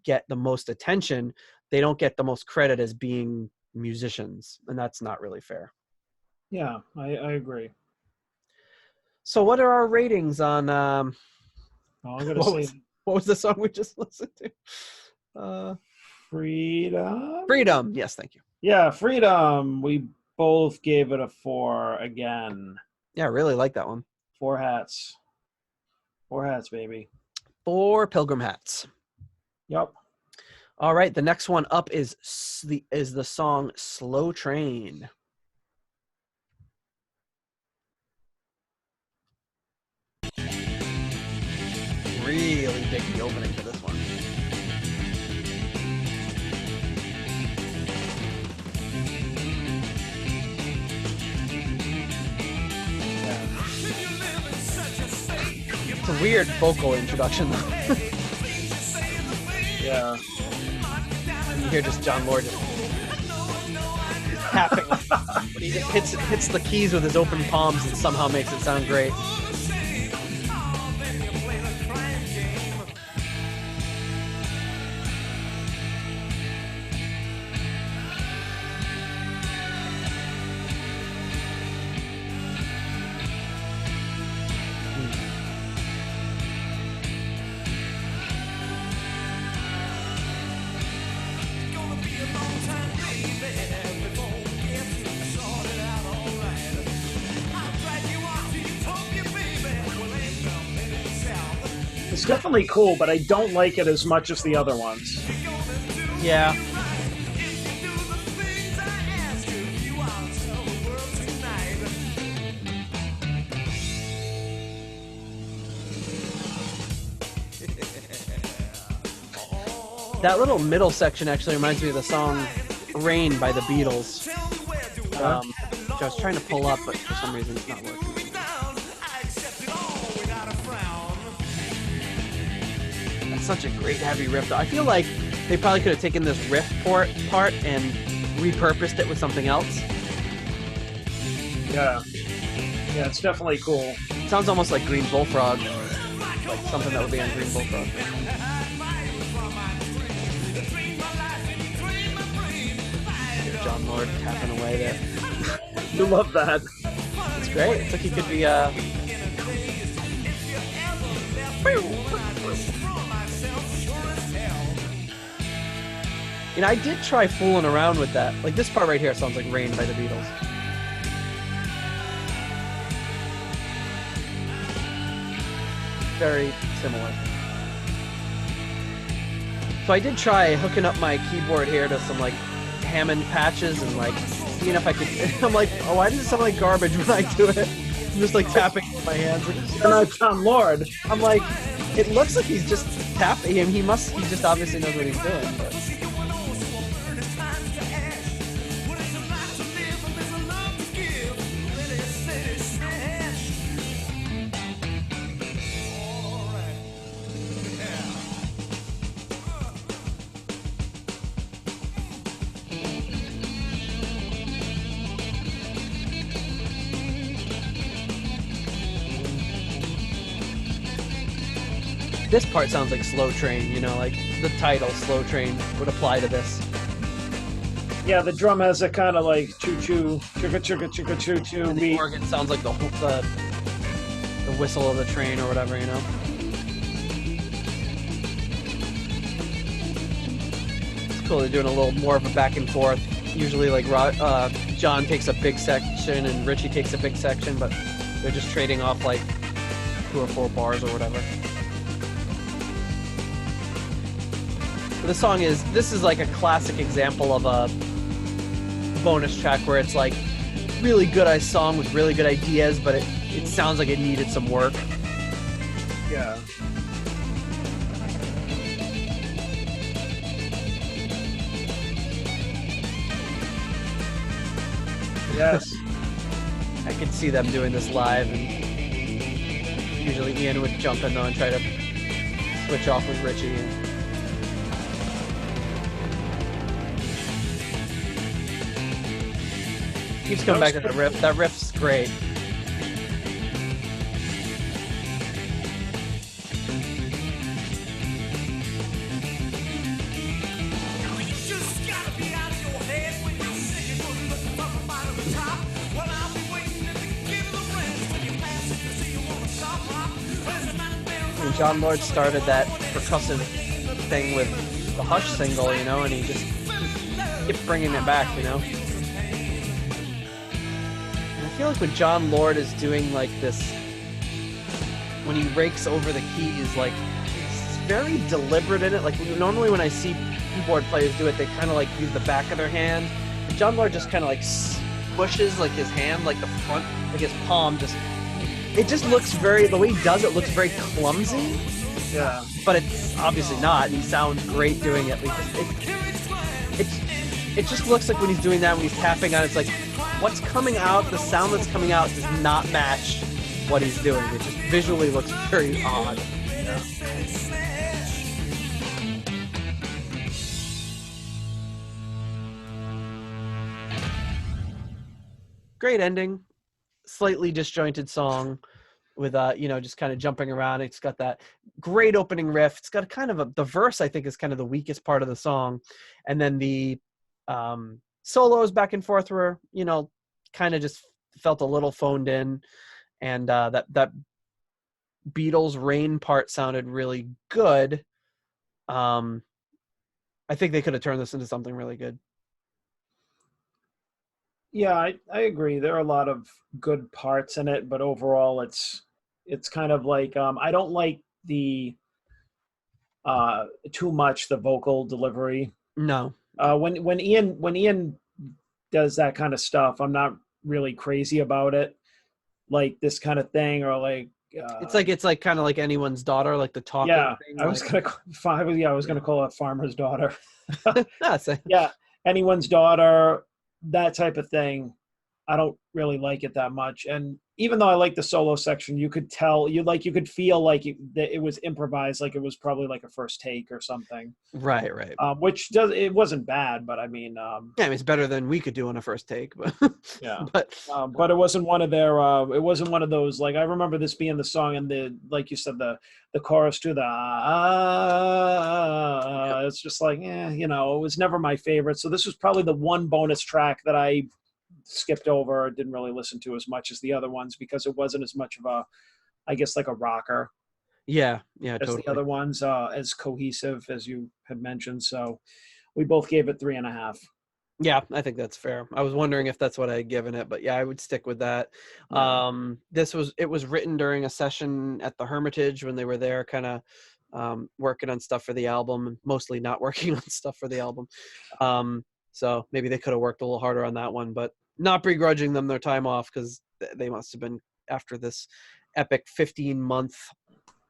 get the most attention, they don't get the most credit as being musicians, and that's not really fair. Yeah, I agree. So what are our ratings on Oh, I'm gonna what say was what was the song we just listened to? Freedom. Freedom. Yes, thank you. Yeah, Freedom. We both gave it a 4 again. Yeah, I really like that one. 4 hats. 4 hats, baby. 4 Pilgrim hats. Yep. All right, the next one up is the song Slow Train. Really dig the opening for this one. It's a weird vocal introduction, though. Yeah. You hear just John Lord just tapping. But he just hits the keys with his open palms and somehow makes it sound great. It's definitely cool, but I don't like it as much as the other ones. Yeah. That little middle section actually reminds me of the song Rain by the Beatles. Which I was trying to pull up, but for some reason it's not working. That's such a great heavy riff, though. I feel like they probably could have taken this riff part and repurposed it with something else. Yeah. Yeah, it's definitely cool. It sounds almost like Green Bullfrog. Like something that would be on Green Bullfrog. John Lord tapping away there. You love that. It's great. It's like he could be I did try fooling around with that. Like this part right here sounds like Rain by the Beatles. Very similar. So I did try hooking up my keyboard here to some like Hammond patches and like seeing if I could. I'm like, oh, why does it sound like garbage when I do it? I'm just like tapping with my hands. You're not John Lord. I'm like, it looks like he's just tapping. He just obviously knows what he's doing. But. This part sounds like Slow Train, like the title Slow Train would apply to this. Yeah, the drum has a kind of like choo-choo, chugga-chugga, choo-choo And the organ sounds like the whistle of the train or whatever, It's cool, they're doing a little more of a back and forth. Usually like John takes a big section and Richie takes a big section, but they're just trading off like 2 or 4 bars or whatever. The song is, this is like a classic example of a bonus track where it's like really good song with really good ideas, but it sounds like it needed some work. Yeah. Yes. I could see them doing this live, and usually Ian would jump in though and try to switch off with Richie. Keeps coming back to that riff. That riff's great. And John Lord started that percussive thing with the Hush single, you know, and he just kept bringing it back, you know. And I feel like when John Lord is doing like this, when he rakes over the keys, like it's very deliberate in it. Like normally when I see keyboard players do it, they kind of like use the back of their hand. But John Lord just kind of like pushes like his hand, like the front, like his palm just. It just looks very, the way he does it looks very clumsy. Yeah. But it's obviously not. He sounds great doing it. It just looks like when he's doing that, when he's tapping on it, it's like what's coming out, the sound that's coming out does not match what he's doing. It just visually looks very odd. Yeah. Great ending. Slightly disjointed song with you know, just kind of jumping around. It's got that great opening riff. It's got kind of the verse, I think, is kind of the weakest part of the song, and then the solos back and forth were, you know, kind of just felt a little phoned in, and that Beatles Rain part sounded really good. I think they could have turned this into something really good. Yeah, I agree. There are a lot of good parts in it, but overall it's kind of like I don't like the too much the vocal delivery. No. When Ian does that kind of stuff, I'm not really crazy about it. Like this kind of thing, or like It's like kind of like Anyone's Daughter, like the talking yeah, thing. I was Like, gonna call it Farmer's Daughter. that's it. Yeah, Anyone's Daughter, that type of thing. I don't really like it that much. And even though I like the solo section, you could tell you could feel like that it was improvised, like it was probably like a first take or something. Right. Which it wasn't bad, but I mean, Yeah, I mean, it's better than we could do on a first take, but yeah. but But it wasn't one of their. It wasn't one of those. Like I remember this being the song, and the like you said, the chorus to the it's just like, you know, it was never my favorite. So this was probably the one bonus track that I skipped over, didn't really listen to as much as the other ones because it wasn't as much of a, I guess, like a rocker yeah, as totally. the other ones, as cohesive as you had mentioned. So we both gave it 3.5. Yeah, I think that's fair. I was wondering if that's what I had given it, but yeah, I would stick with that. Yeah. It was written during a session at the Hermitage when they were there, kind of working on stuff for the album, mostly not working on stuff for the album. So maybe they could have worked a little harder on that one, but not begrudging them their time off because they must have been, after this epic 15-month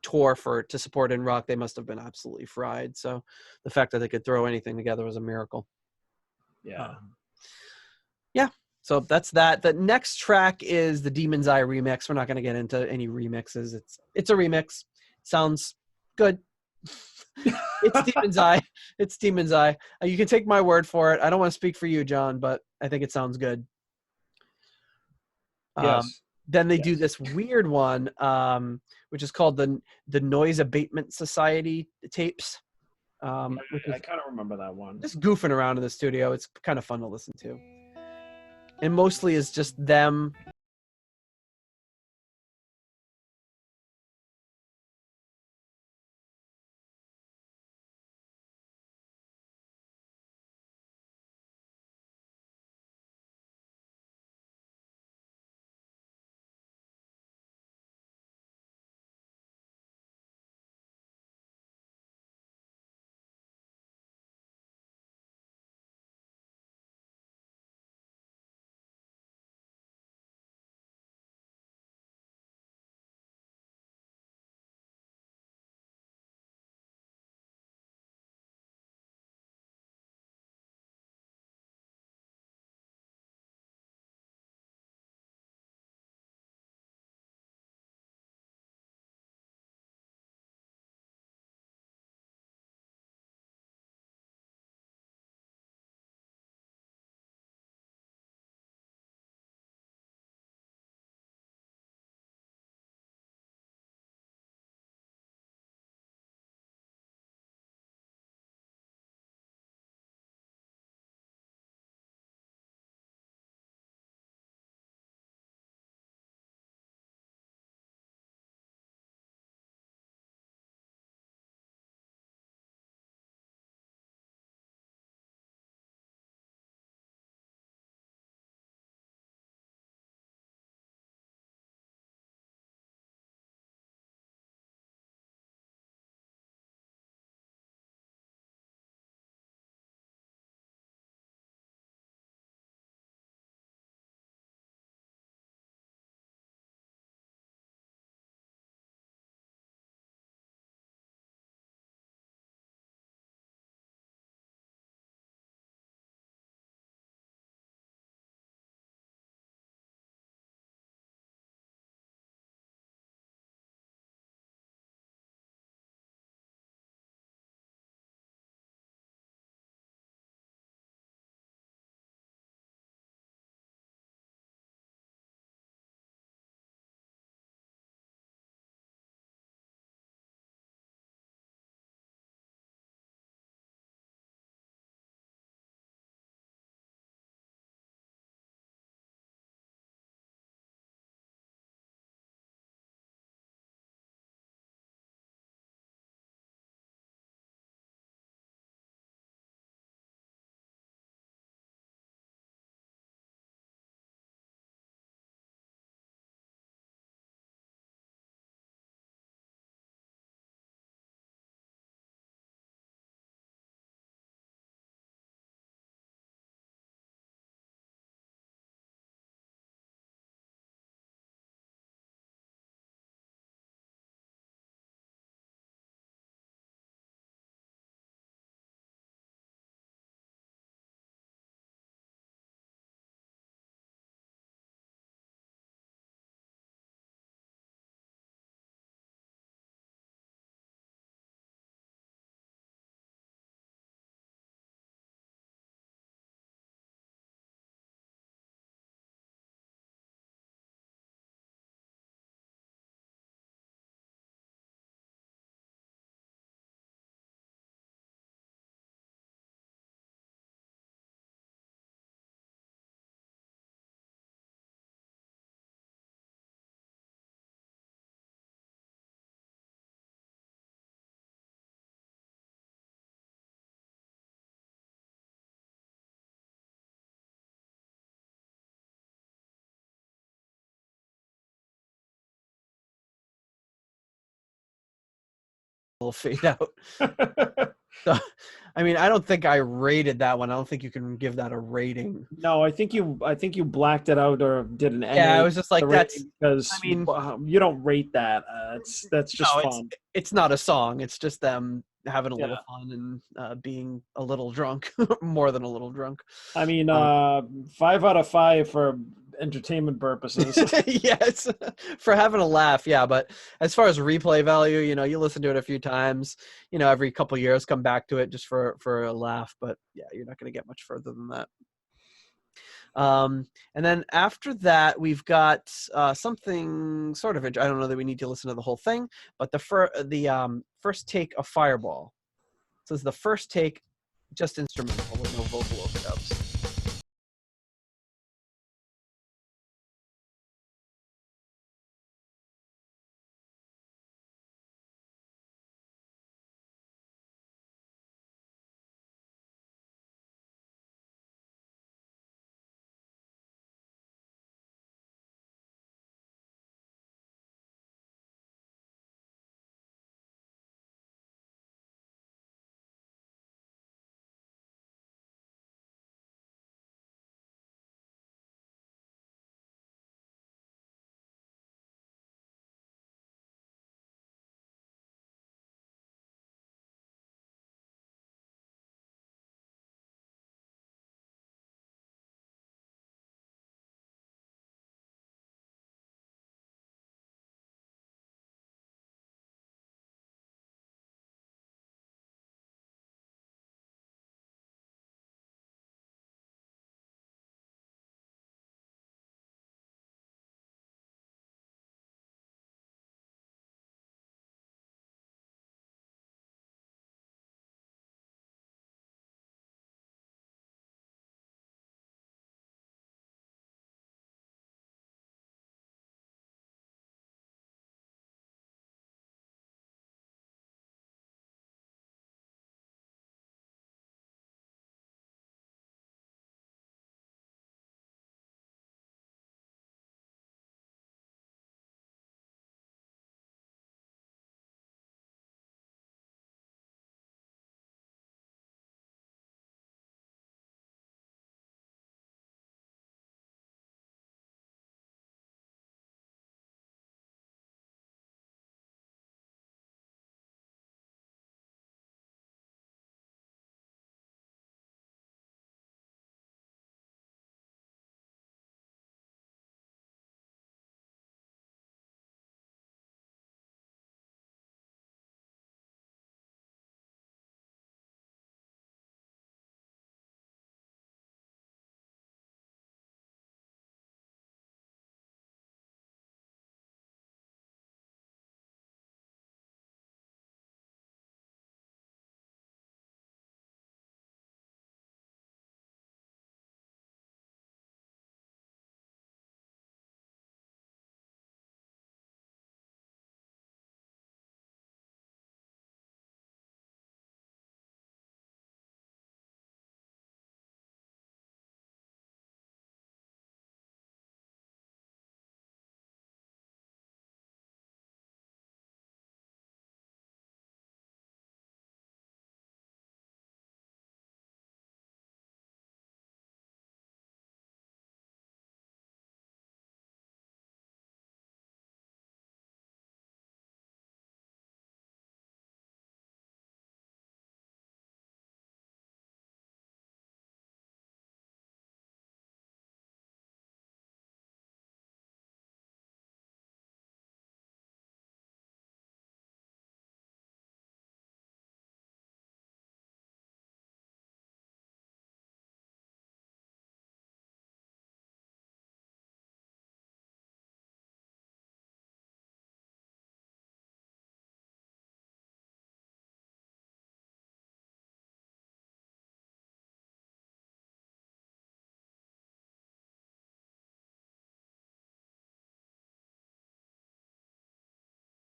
tour to support In Rock, they must have been absolutely fried. So the fact that they could throw anything together was a miracle. Yeah. Yeah. So that's that. The next track is the Demon's Eye remix. We're not going to get into any remixes. It's a remix. Sounds good. It's Demon's Eye. It's Demon's Eye. You can take my word for it. I don't want to speak for you, John, but I think it sounds good. Yes. Then they do this weird one, which is called the Noise Abatement Society tapes. Which is I kind of remember that one. just goofing around in the studio. It's kind of fun to listen to. And mostly is just them little fade out. So, I mean, I don't think I rated that one. I don't think you can give that a rating. No, I think you blacked it out or did an Yeah, I NA was just like, that's. rating because I mean, you don't rate that. That's just no, fun. it's not a song. It's just them having a Yeah. little fun and being a little drunk, more than a little drunk. I mean, Um, 5 out of 5 for entertainment purposes. yes, for having a laugh, yeah. But as far as replay value, you listen to it a few times, every couple years, come back to it just for a laugh. But yeah, you're not going to get much further than that. And then after that, we've got something sort of. I don't know that we need to listen to the whole thing, but the first take of Fireball. So it's the first take, just instrumental with no vocal overdubs.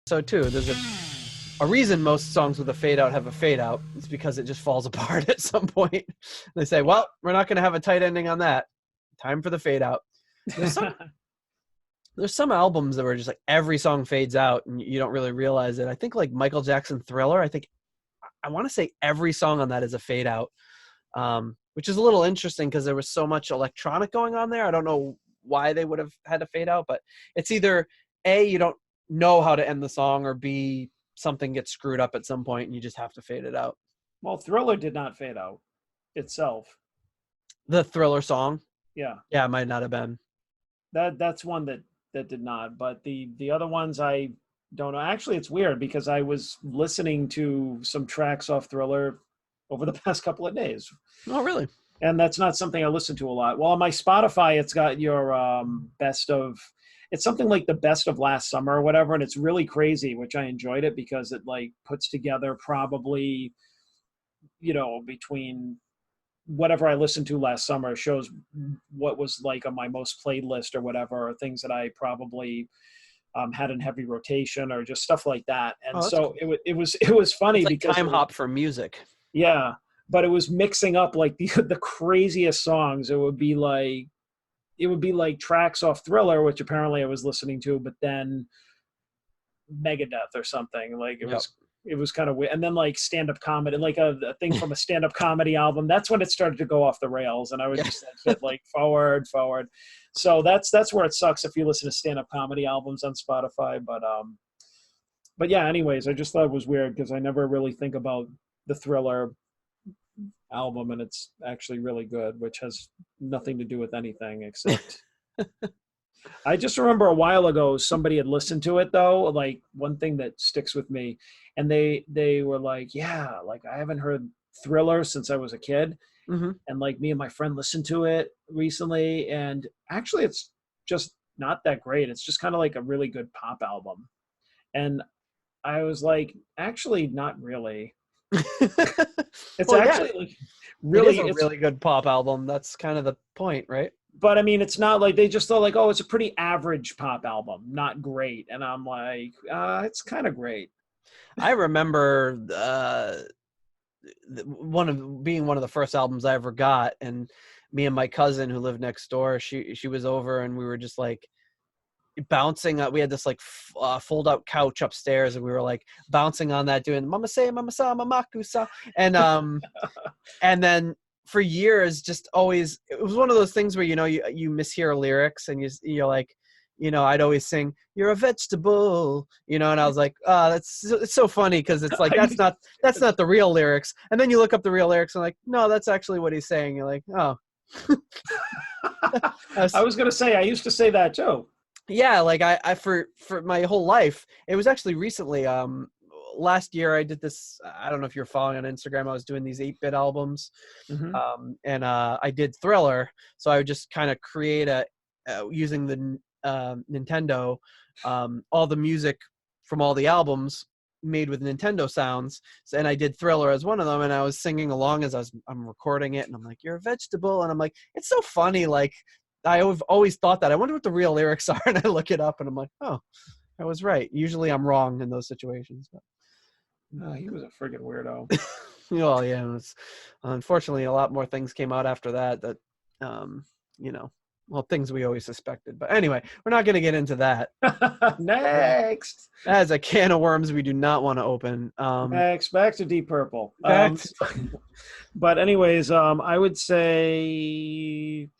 So too, there's a reason most songs with a fade out have a fade out. It's because it just falls apart at some point. They say, well, we're not going to have a tight ending on that. Time for the fade out. There's There's some albums that were just like every song fades out and you don't really realize it. I think like Michael Jackson Thriller, I think I want to say every song on that is a fade out, which is a little interesting because there was so much electronic going on there. I don't know why they would have had to fade out, but it's either A, you don't know how to end the song, or B, something gets screwed up at some point and you just have to fade it out. Well, Thriller did not fade out itself. The Thriller song, Yeah, yeah, it might not have been. that's one that did not. But the other ones I don't know. Actually, it's weird because I was listening to some tracks off Thriller over the past couple of days. Oh, really? And that's not something I listen to a lot. Well, on my Spotify, it's got your best of, it's something like the best of last summer or whatever. And it's really crazy, which I enjoyed it because it like puts together probably, you know, between whatever I listened to last summer, shows what was like on my most played list or whatever, or things that I probably had in heavy rotation or just stuff like that. And Oh, that's so cool. it was funny It's like because time hop for music. yeah, but it was mixing up like the craziest songs. It would be like tracks off Thriller, which apparently I was listening to, but then Megadeth or something. Like it was kind of weird. And then like stand-up comedy, like a thing from a stand-up comedy album. That's when it started to go off the rails, and I would just hit like forward. So that's where it sucks if you listen to stand-up comedy albums on Spotify. But yeah, anyways, I just thought it was weird because I never really think about the Thriller album, and it's actually really good, which has nothing to do with anything except I just remember a while ago somebody had listened to it though, like one thing that sticks with me, and they were like, yeah, like I haven't heard Thriller since I was a kid. Mm-hmm. And like me and my friend listened to it recently, and actually it's just not that great. It's just kind of like a really good pop album. And I was like, actually not really. It's Well, actually like really, it is a really good pop album. That's kind of the point, right? but I mean, it's not like they just thought like, oh, it's a pretty average pop album, not great. And I'm like, it's kind of great. I remember one of the first albums I ever got, and me and my cousin who lived next door, she was over, and we were just like bouncing. We had this like fold out couch upstairs, and we were like bouncing on that, doing "Mama say, Mama sa, Mama kusa," and then for years, just always, it was one of those things where you mishear lyrics, and you're like, I'd always sing, "You're a vegetable," and I was like, it's so funny because it's like that's not the real lyrics, and then you look up the real lyrics and like, no, that's actually what he's saying. You're like, oh. I was gonna say I used to say that too. Yeah, like I for my whole life, it was actually recently. Last year I did this. I don't know if you're following on Instagram. I was doing these 8-bit albums, Mm-hmm. and I did Thriller. So I would just kind of create using the Nintendo, all the music from all the albums made with Nintendo sounds. And I did Thriller as one of them, and I was singing along as I'm recording it, and I'm like, "You're a vegetable," and I'm like, it's so funny. Like I've always thought that. I wonder what the real lyrics are, and I look it up, and I'm like, oh, I was right. Usually I'm wrong in those situations. But He was a friggin' weirdo. well, yeah, it was, unfortunately, a lot more things came out after that. Well, things we always suspected. But anyway, we're not going to get into that. Next. That is a can of worms we do not want to open. Next, back to Deep Purple. Back But anyways, I would say,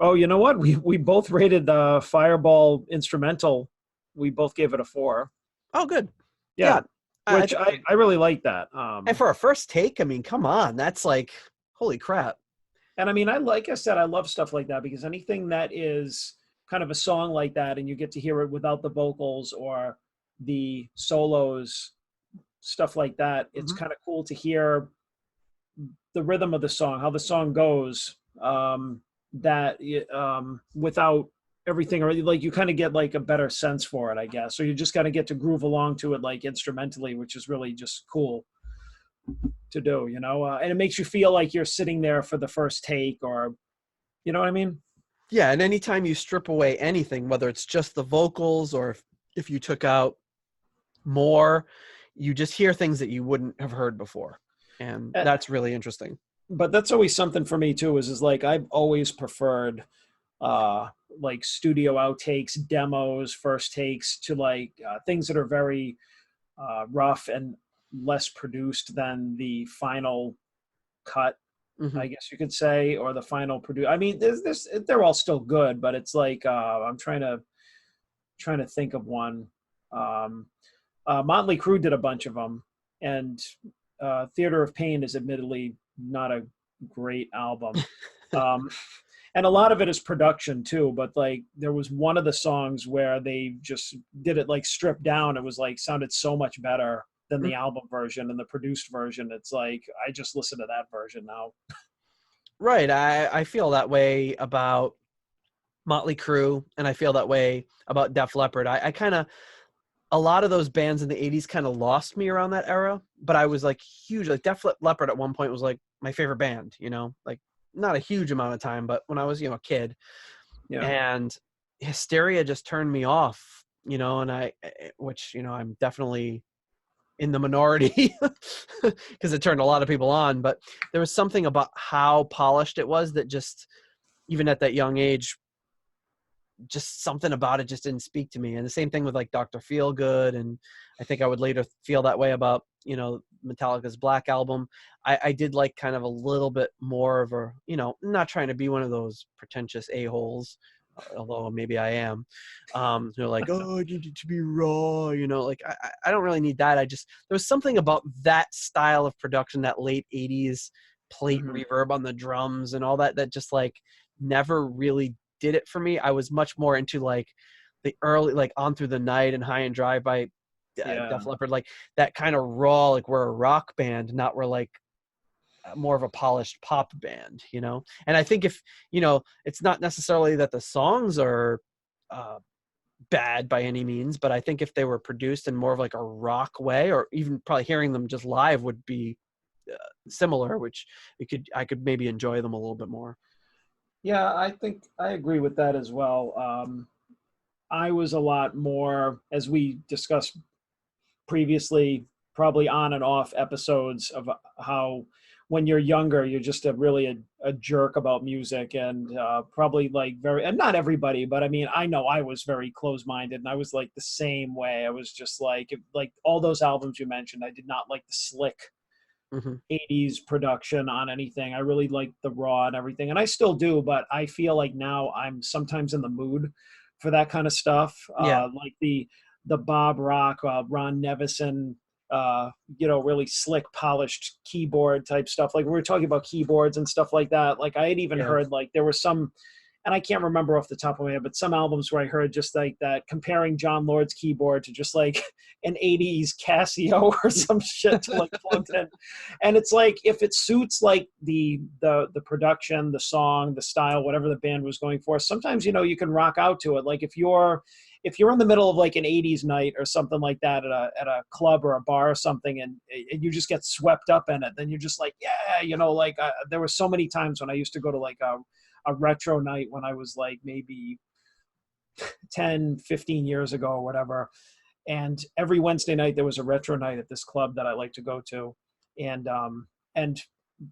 oh, you know what? We both rated the Fireball instrumental. We both gave it a 4. Oh, good. Yeah. Yeah. Which I really like that. And for a first take, I mean, come on. That's like, holy crap. And I mean, like I said, I love stuff like that because anything that is kind of a song like that and you get to hear it without the vocals or the solos, stuff like that, it's kind of cool to hear the rhythm of the song, how the song goes, without everything, or like you kind of get like a better sense for it, I guess. So you just got to get to groove along to it like instrumentally, which is really just cool to do, and it makes you feel like you're sitting there for the first take, or you know what I mean? Yeah, and anytime you strip away anything, whether it's just the vocals or if you took out more, you just hear things that you wouldn't have heard before, and that's really interesting. But that's always something for me too, is like I've always preferred like studio outtakes, demos, first takes, to like things that are very rough and less produced than the final cut, Hmm. I guess you could say, or the final produce. I mean, they're all still good, but it's like I'm trying to think of one. Um, Motley Crue did a bunch of them, and Theater of Pain is admittedly not a great album. Um, and a lot of it is production too, but like there was one of the songs where they just did it like stripped down. It was like sounded so much better than the album version and the produced version. It's like I just listen to that version now. Right. I feel that way about Motley Crue, and I feel that way about Def Leppard. I kind of, a lot of those bands in the 80s kind of lost me around that era, but I was like huge. Like Def Leppard at one point was like my favorite band, like not a huge amount of time, but when I was, a kid. Yeah. And Hysteria just turned me off, and which, I'm definitely in the minority because it turned a lot of people on, but there was something about how polished it was that just, even at that young age, just something about it just didn't speak to me. And the same thing with like Dr. Feelgood. And I think I would later feel that way about, Metallica's Black Album. I did like kind of a little bit more of a, not trying to be one of those pretentious a-holes, although maybe I am. Like, oh, I need it to be raw, like I don't really need that. There was something about that style of production, that late 80s plate Mm-hmm. reverb on the drums and all that, that just like never really did it for me. I was much more into like the early, like On Through the Night and High and Dry by Yeah. Def Leppard, like that kind of raw, like we're a rock band, not we're like more of a polished pop band, And I think if, it's not necessarily that the songs are bad by any means, but I think if they were produced in more of like a rock way, or even probably hearing them just live would be similar, which I could maybe enjoy them a little bit more. Yeah, I think I agree with that as well. I was a lot more, as we discussed previously, probably on and off episodes of how when you're younger, you're just a jerk about music, and probably like very, and not everybody, but I mean, I know I was very close-minded, and I was like the same way. I was just like all those albums you mentioned, I did not like the slick Hmm. 80s production on anything. I really liked the raw and everything, and I still do, but I feel like now I'm sometimes in the mood for that kind of stuff. Yeah. Like the Bob Rock, Ron Nevison, really slick, polished keyboard type stuff. Like we were talking about keyboards and stuff like that. Like I had even Yeah. heard like there was some, and I can't remember off the top of my head, but some albums where I heard just like that, comparing John Lord's keyboard to just like an 80s Casio or some shit to like plugged in. And it's like, if it suits like the production, the song, the style, whatever the band was going for, sometimes, you can rock out to it. Like if you're in the middle of like an 80s night or something like that at a club or a bar or something, and you just get swept up in it, then you're just like, yeah, like there were so many times when I used to go to like a retro night when I was like maybe 10, 15 years ago or whatever. And every Wednesday night there was a retro night at this club that I like to go to. And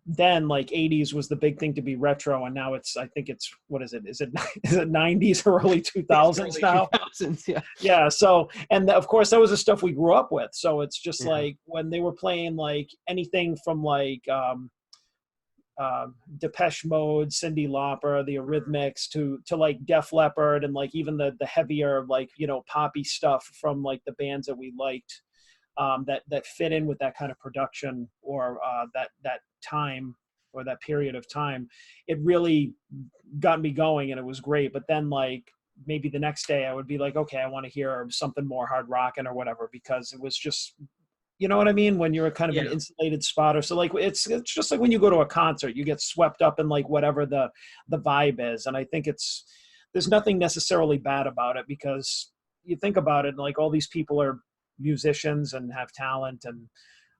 then like 80s was the big thing to be retro. And now I think it's, what is it? Is it 90s or early 2000s now? 2000s, yeah. Yeah. So, and of course that was the stuff we grew up with. So it's just Yeah. like when they were playing like anything from like, Depeche Mode, Cyndi Lauper, the Eurythmics, to like Def Leppard, and like even the heavier like poppy stuff from like the bands that we liked, that fit in with that kind of production, or that time, or that period of time. It really got me going, and it was great. But then like maybe the next day I would be like, okay, I want to hear something more hard rocking or whatever, because it was just, you know what I mean? When you're kind of an Yeah. insulated spot, or so like it's just like when you go to a concert, you get swept up in like whatever the vibe is. And I think there's nothing necessarily bad about it, because you think about it, like all these people are musicians and have talent and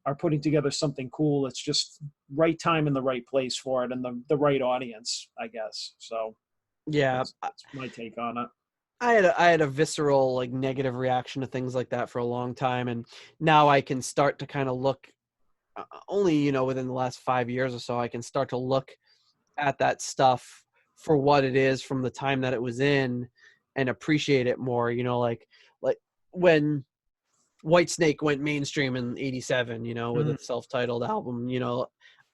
are putting together something cool. It's just right time in the right place for it, and the right audience, I guess. So Yeah. that's my take on it. I had a visceral, like, negative reaction to things like that for a long time, and now I can start to kind of look, only, within the last 5 years or so, I can start to look at that stuff for what it is from the time that it was in and appreciate it more, you know, like when Whitesnake went mainstream in 87, you know, with Mhm. its self-titled album, you know,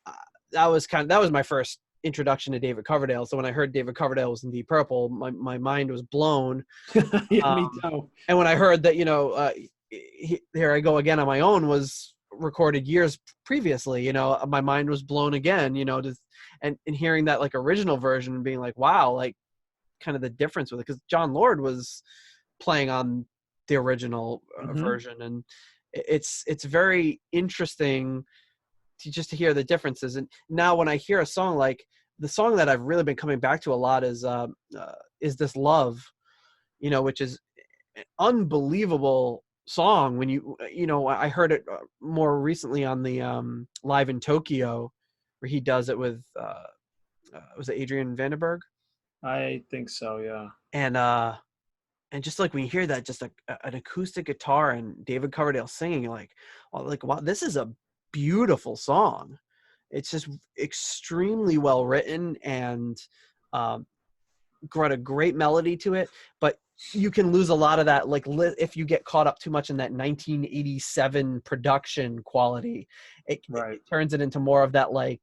uh, that was my first introduction to David Coverdale. So when I heard David Coverdale was in Deep Purple, my mind was blown. Yeah, me Um, too. and when I heard that, you know, Here I Go Again on My Own was recorded years previously, you know, my mind was blown again, you know, and hearing that like original version and being like, wow, like kind of the difference with it, because John Lord was playing on the original Hmm. version, and it's very interesting to hear the differences. And now when I hear a song like the song that I've really been coming back to a lot is This Love, you know, which is an unbelievable song. When you know, I heard it more recently on the Live in Tokyo, where he does it with was it Adrian Vandenberg? I think so. Yeah. And just like when you hear that, just an acoustic guitar and David Coverdale singing, you're like, well, like, wow, this is a beautiful song. It's just extremely well written and um, got a great melody to it. But you can lose a lot of that, like if you get caught up too much in that 1987 production quality, Right. it turns it into more of that like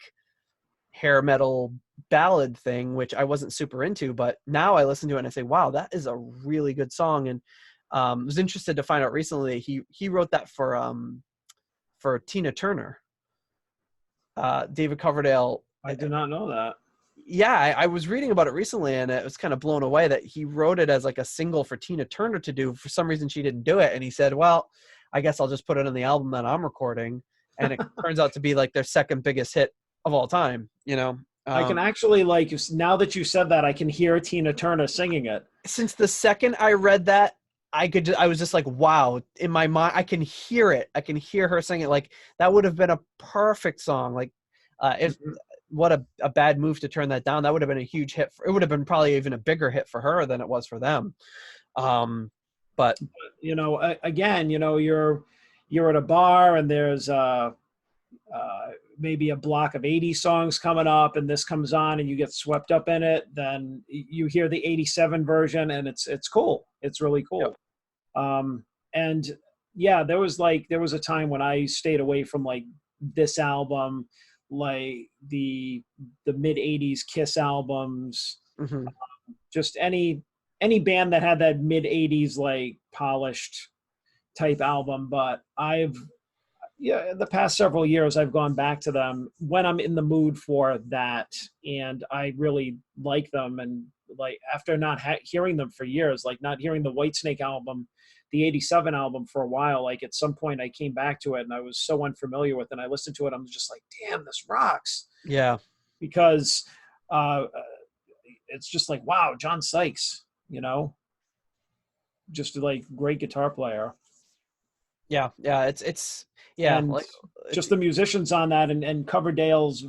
hair metal ballad thing, which I wasn't super into, but now I listen to it and I say, wow, that is a really good song. And was interested to find out recently he wrote that for Tina Turner. David Coverdale. I did not know that. Yeah, I was reading about it recently and it was kind of blown away that he wrote it as like a single for Tina Turner to do. For some reason she didn't do it, and he said, well, I guess I'll just put it on the album that I'm recording. And it turns out to be like their second biggest hit of all time, you know. I can actually like now that you said that, I can hear Tina Turner singing it. Since the second I read that, I was just like, wow, in my mind, I can hear it. I can hear her singing it. Like that would have been a perfect song. Like, if Mhm. what a bad move to turn that down. That would have been a huge hit. It would have been probably even a bigger hit for her than it was for them. But You know, again, you know, you're at a bar and there's uh, maybe a block of 80 songs coming up, and this comes on and you get swept up in it. Then you hear the 87 version and it's cool. It's really yep. cool. And yeah, there was a time when I stayed away from like this album, like the mid 80s Kiss albums, Hmm. just any band that had that mid 80s like polished type album. But I've yeah, the past several years I've gone back to them when I'm in the mood for that, and I really like them. And like after not hearing them for years, like not hearing the Whitesnake album, the '87 album for a while, like at some point I came back to it and I was so unfamiliar with it. And I listened to it, I'm just like, damn, this rocks. Yeah. Because uh, it's just like, wow, John Sykes, you know, just like great guitar player. Yeah. Yeah. It's yeah. And Like just the musicians on that, and Coverdale's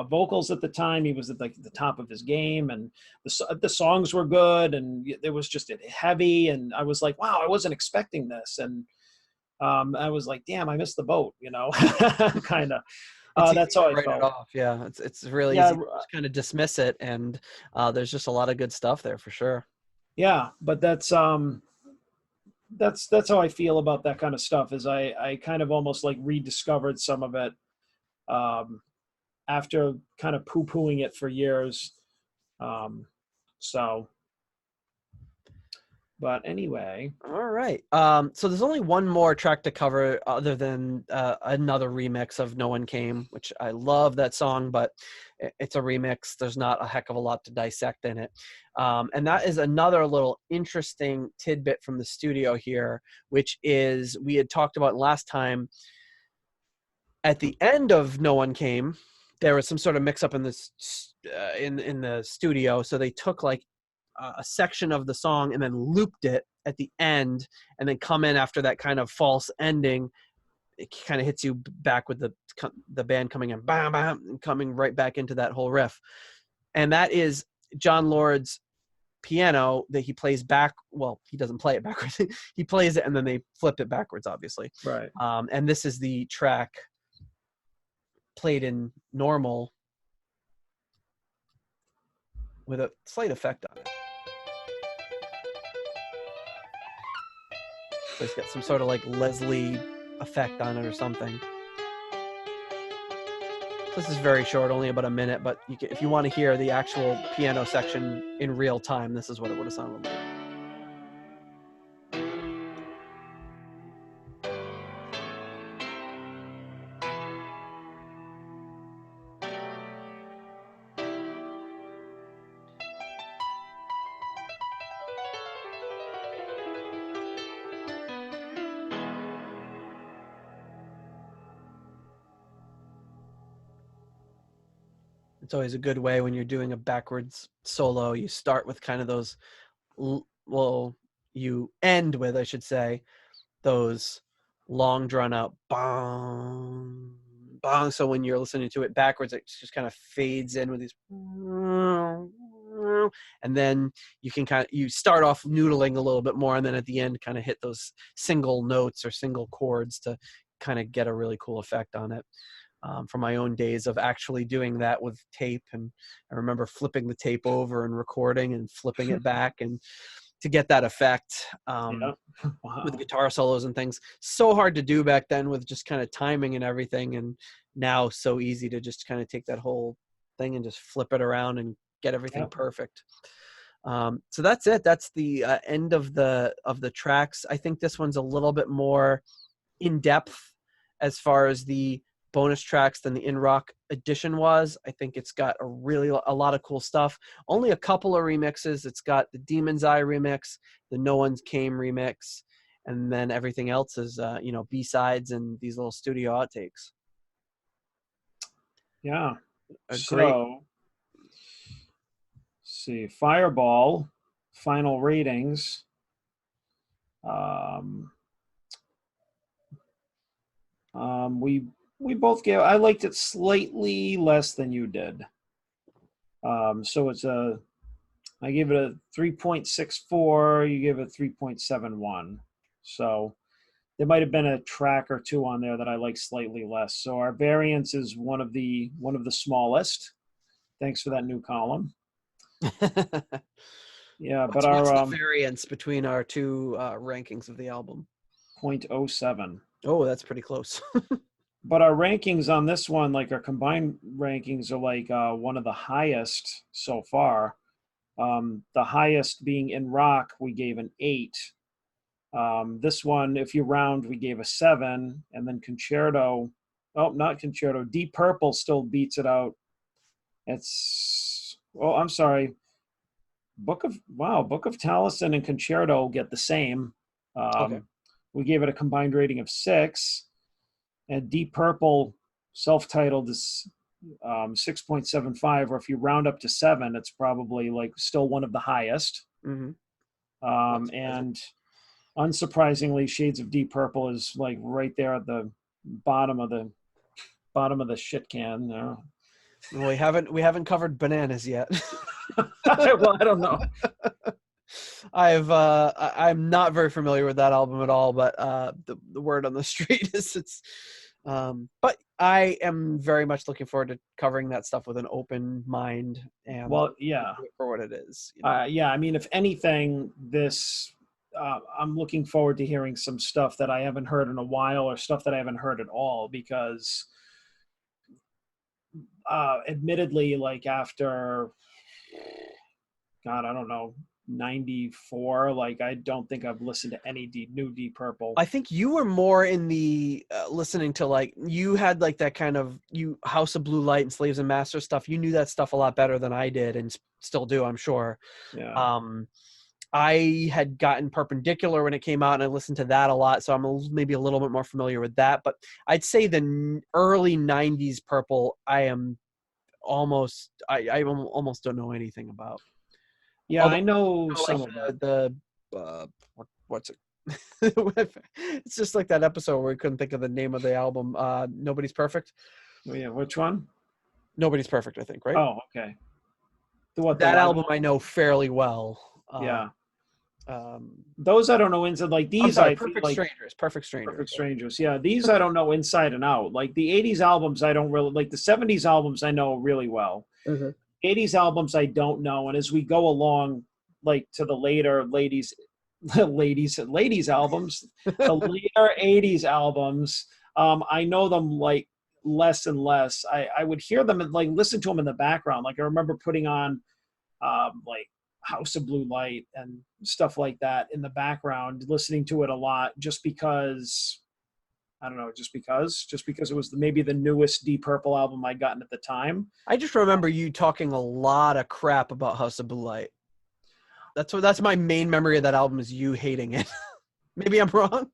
vocals at the time, he was at like the top of his game, and the songs were good, and it was just heavy, and I was like, wow, I wasn't expecting this. And I was like, damn, I missed the boat, you know. Kind of it's easy that's how to I write it felt. off. Yeah. It's really Yeah, easy to just kind of dismiss it, and there's just a lot of good stuff there for sure. yeah, but that's how I feel about that kind of stuff. Is I kind of almost like rediscovered some of it um after kind of poo-pooing it for years. Um, so, but anyway, All right. So there's only one more track to cover other than another remix of No One Came, which I love that song, but it's a remix. There's not a heck of a lot to dissect in it. And that is another little interesting tidbit from the studio here, which is we had talked about last time. At the end of No One Came, there was some sort of mix up in this in the studio. So they took like a section of the song and then looped it at the end, and then come in after that kind of false ending. It kind of hits you back with the band coming in, bam, bam, and coming right back into that whole riff. And that is John Lord's piano that he plays back. Well, he doesn't play it backwards. He plays it and then they flipped it backwards, obviously. right. And this is the track played in normal. with a slight effect on it. So it's got some sort of like Leslie effect on it or something. This is very short, only about a minute, but if you want to hear the actual piano section in real time, this is what it would have sounded like. It's always a good way when you're doing a backwards solo. You start with kind of those, well, you end with, I should say, those long drawn out bong, bong. So when you're listening to it backwards, it just kind of fades in with these, and then you start off noodling a little bit more, and then at the end kind of hit those single notes or single chords to kind of get a really cool effect on it. From my own days of actually doing that with tape. And I remember flipping the tape over and recording and flipping it back and to get that effect Wow. with guitar solos and things. So hard to do back then with just kind of timing and everything. And now so easy to just kind of take that whole thing and just flip it around and get everything perfect. So that's it. That's the end of the tracks. I think this one's a little bit more in depth as far as the bonus tracks than the In Rock edition was. I think it's got a lot of cool stuff. Only a couple of remixes. It's got the Demon's Eye remix, the No One's Came remix, and then everything else is B-sides and these little studio outtakes. Yeah. So, see, Fireball, final ratings. We both gave. I liked it slightly less than you did. So I gave it a 3.64. You gave it 3.71. So there might have been a track or two on there that I like slightly less. So our variance is one of the smallest. Thanks for that new column. Yeah, what's the variance between our two rankings of the album? 0.07. Oh, that's pretty close. But our rankings on this one, like our combined rankings, are like one of the highest so far. The highest being In Rock, we gave an 8. This one, if you round, we gave a 7. And then Concerto, not Concerto, Deep Purple still beats it out. I'm sorry. Book of Taliesin and Concerto get the same. Okay. We gave it a combined rating of 6. And Deep Purple, self-titled, is 6.75, or if you round up to 7, it's probably like still one of the highest. Mm-hmm. And unsurprisingly, Shades of Deep Purple is like right there at the bottom of the shit can. Well, we haven't covered Bananas yet. Well, I don't know. I'm not very familiar with that album at all, but the word on the street is but I am very much looking forward to covering that stuff with an open mind and for what it is. Yeah, I mean, if anything, I'm looking forward to hearing some stuff that I haven't heard in a while, or stuff that I haven't heard at all, because admittedly, like after, God, I don't know, 94, like I don't think I've listened to any new Deep Purple. I think you were more in the listening to, like, you had like that kind of House of Blue Light and Slaves and Masters stuff. You knew that stuff a lot better than I did, and still do, I'm sure. Yeah. I had gotten Perpendicular when it came out, and I listened to that a lot, so I'm maybe a little bit more familiar with that. But I'd say the early 90s Purple, I almost don't know anything about. Yeah, although, I know some of what's it? It's just like that episode where we couldn't think of the name of the album. Nobody's Perfect. Oh, yeah, which one? Nobody's Perfect, I think, right? Oh, okay. That album I know fairly well. Yeah. Those I don't know inside. Like these, Perfect Strangers. Yeah, these I don't know inside and out. Like the '80s albums, I don't really like. The '70s albums, I know really well. Mm-hmm. 80s albums I don't know, and as we go along, like to the later ladies albums, the later 80s albums, I know them like less and less. I would hear them and like listen to them in the background. Like I remember putting on like House of Blue Light and stuff like that in the background, listening to it a lot, just because I don't know, just because it was maybe the newest Deep Purple album I'd gotten at the time. I just remember you talking a lot of crap about House of Blue Light. That's my main memory of that album, is you hating it. Maybe I'm wrong.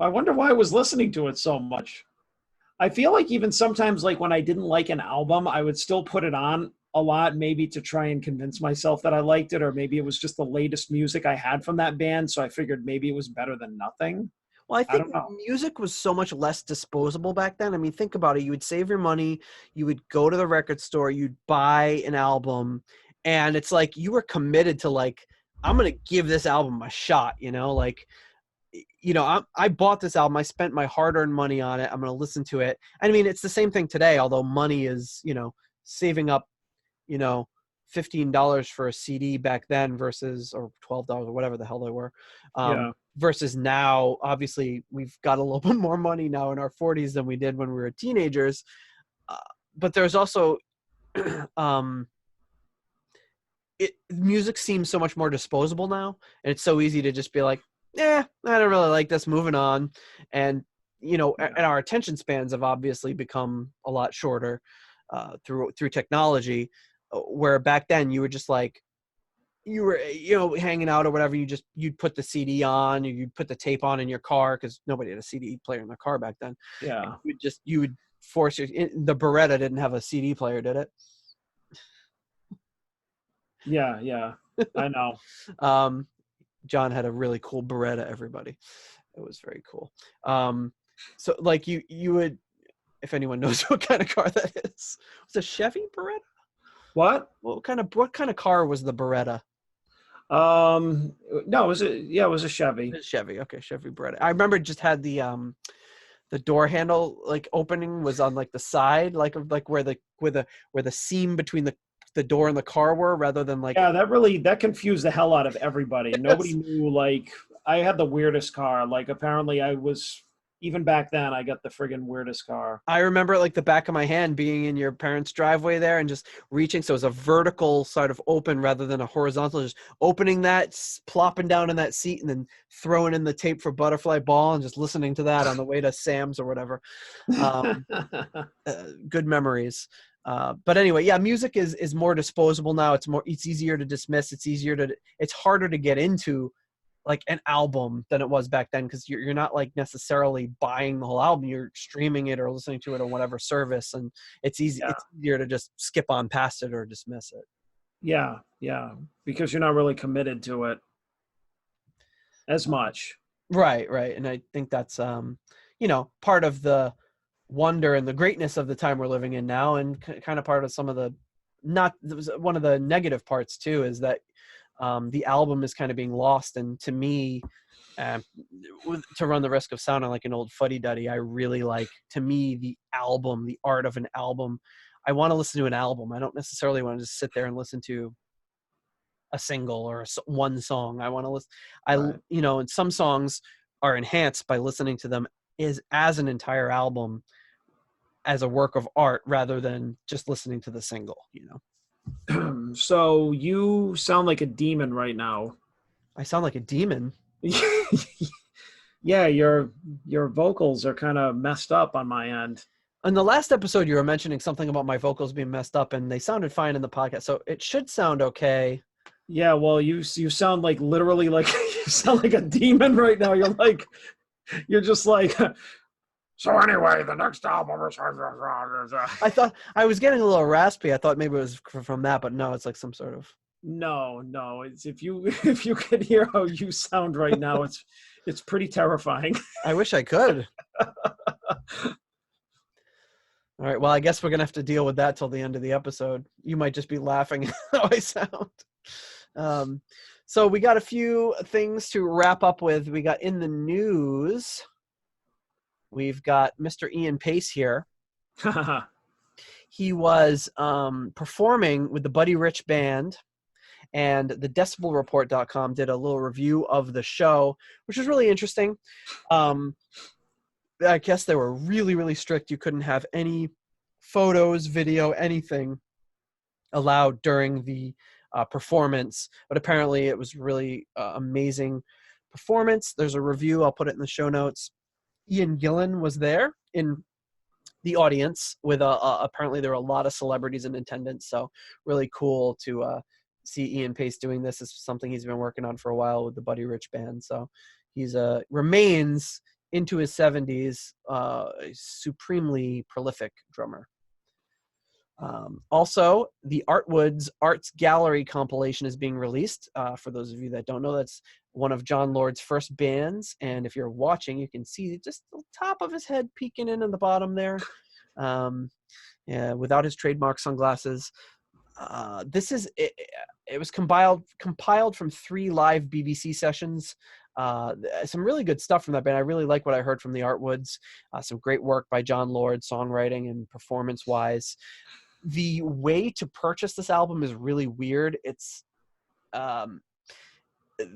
I wonder why I was listening to it so much. I feel like even sometimes, like when I didn't like an album, I would still put it on a lot, maybe to try and convince myself that I liked it, or maybe it was just the latest music I had from that band, so I figured maybe it was better than nothing. Well, I I think don't know. music was so much less disposable back then. I mean, think about it. You would save your money, you would go to the record store, you'd buy an album, and it's like you were committed to, like, I'm going to give this album a shot, like, I bought this album, I spent my hard-earned money on it, I'm going to listen to it. I mean, it's the same thing today, although money is, saving up, $15 for a CD back then versus, or $12 or whatever the hell they were. Yeah. Versus now, obviously, we've got a little bit more money now in our 40s than we did when we were teenagers. But there's also, music seems so much more disposable now, and it's so easy to just be like, I don't really like this, moving on. And, and our attention spans have obviously become a lot shorter through technology, where back then you were just like, you were, hanging out or whatever, you'd put the CD on, or you'd put the tape on in your car, because nobody had a CD player in their car back then. Yeah. You would force the Beretta didn't have a CD player, did it? Yeah. I know. John had a really cool Beretta, everybody. It was very cool. So like you would, if anyone knows what kind of car that is. Was it a Chevy Beretta? What kind of car was the Beretta? No, it was a Chevy. It was Chevy. Okay, Chevy Beretta. I remember it just had the door handle, like, opening was on like the side, like where the seam between the door and the car were, rather than like. Yeah, that confused the hell out of everybody. Yes. Nobody knew, like, I had the weirdest car. Like, apparently even back then, I got the friggin' weirdest car. I remember, like, the back of my hand being in your parents' driveway there and just reaching. So it was a vertical sort of open rather than a horizontal, just opening that, plopping down in that seat, and then throwing in the tape for Butterfly Ball and just listening to that on the way to Sam's or whatever. Good memories. But anyway, yeah, music is more disposable now. It's easier to dismiss. It's harder to get into, like, an album than it was back then, because you're not, like, necessarily buying the whole album. You're streaming it or listening to it on whatever service, and it's easy. Yeah. It's easier to just skip on past it or dismiss it. Yeah, because you're not really committed to it as much. Right, and I think that's part of the wonder and the greatness of the time we're living in now, and kind of part of some of the one of the negative parts too, is that the album is kind of being lost. And to me, to run the risk of sounding like an old fuddy-duddy, I really like, to me, the album, the art of an album. I want to listen to an album. I don't necessarily want to just sit there and listen to a single or one song. I want to listen. Right. And some songs are enhanced by listening to them as an entire album, as a work of art, rather than just listening to the single. So you sound like a demon right now. I sound like a demon. Yeah, your vocals are kind of messed up on my end. In the last episode, you were mentioning something about my vocals being messed up, and they sounded fine in the podcast, so it should sound okay. Yeah, well, you sound like, literally, like, you sound like a demon right now. You're just like. So anyway, the next album is. I thought I was getting a little raspy. I thought maybe it was from that, but no, it's like some sort of. No. It's if you could hear how you sound right now, it's pretty terrifying. I wish I could. All right. Well, I guess we're gonna have to deal with that till the end of the episode. You might just be laughing at how I sound. So we got a few things to wrap up with. We got in the news. We've got Mr. Ian Pace here. he was performing with the Buddy Rich Band, and the decibelreport.com did a little review of the show, which was really interesting. I guess they were really, really strict. You couldn't have any photos, video, anything allowed during the performance, but apparently it was really amazing performance. There's a review. I'll put it in the show notes. Ian Gillan was there in the audience with apparently there were a lot of celebrities in attendance. So really cool to see Ian Pace doing this. This is something he's been working on for a while with the Buddy Rich Band. So he's remains into his 70s, a supremely prolific drummer. Also, the Artwoods Arts Gallery compilation is being released. For those of you that don't know, that's one of John Lord's first bands. And if you're watching, you can see just the top of his head peeking in the bottom there, without his trademark sunglasses. This is it was compiled from 3 live BBC sessions. Some really good stuff from that band. I really like what I heard from the Artwoods. Some great work by John Lord, songwriting and performance wise. The way to purchase this album is really weird. It's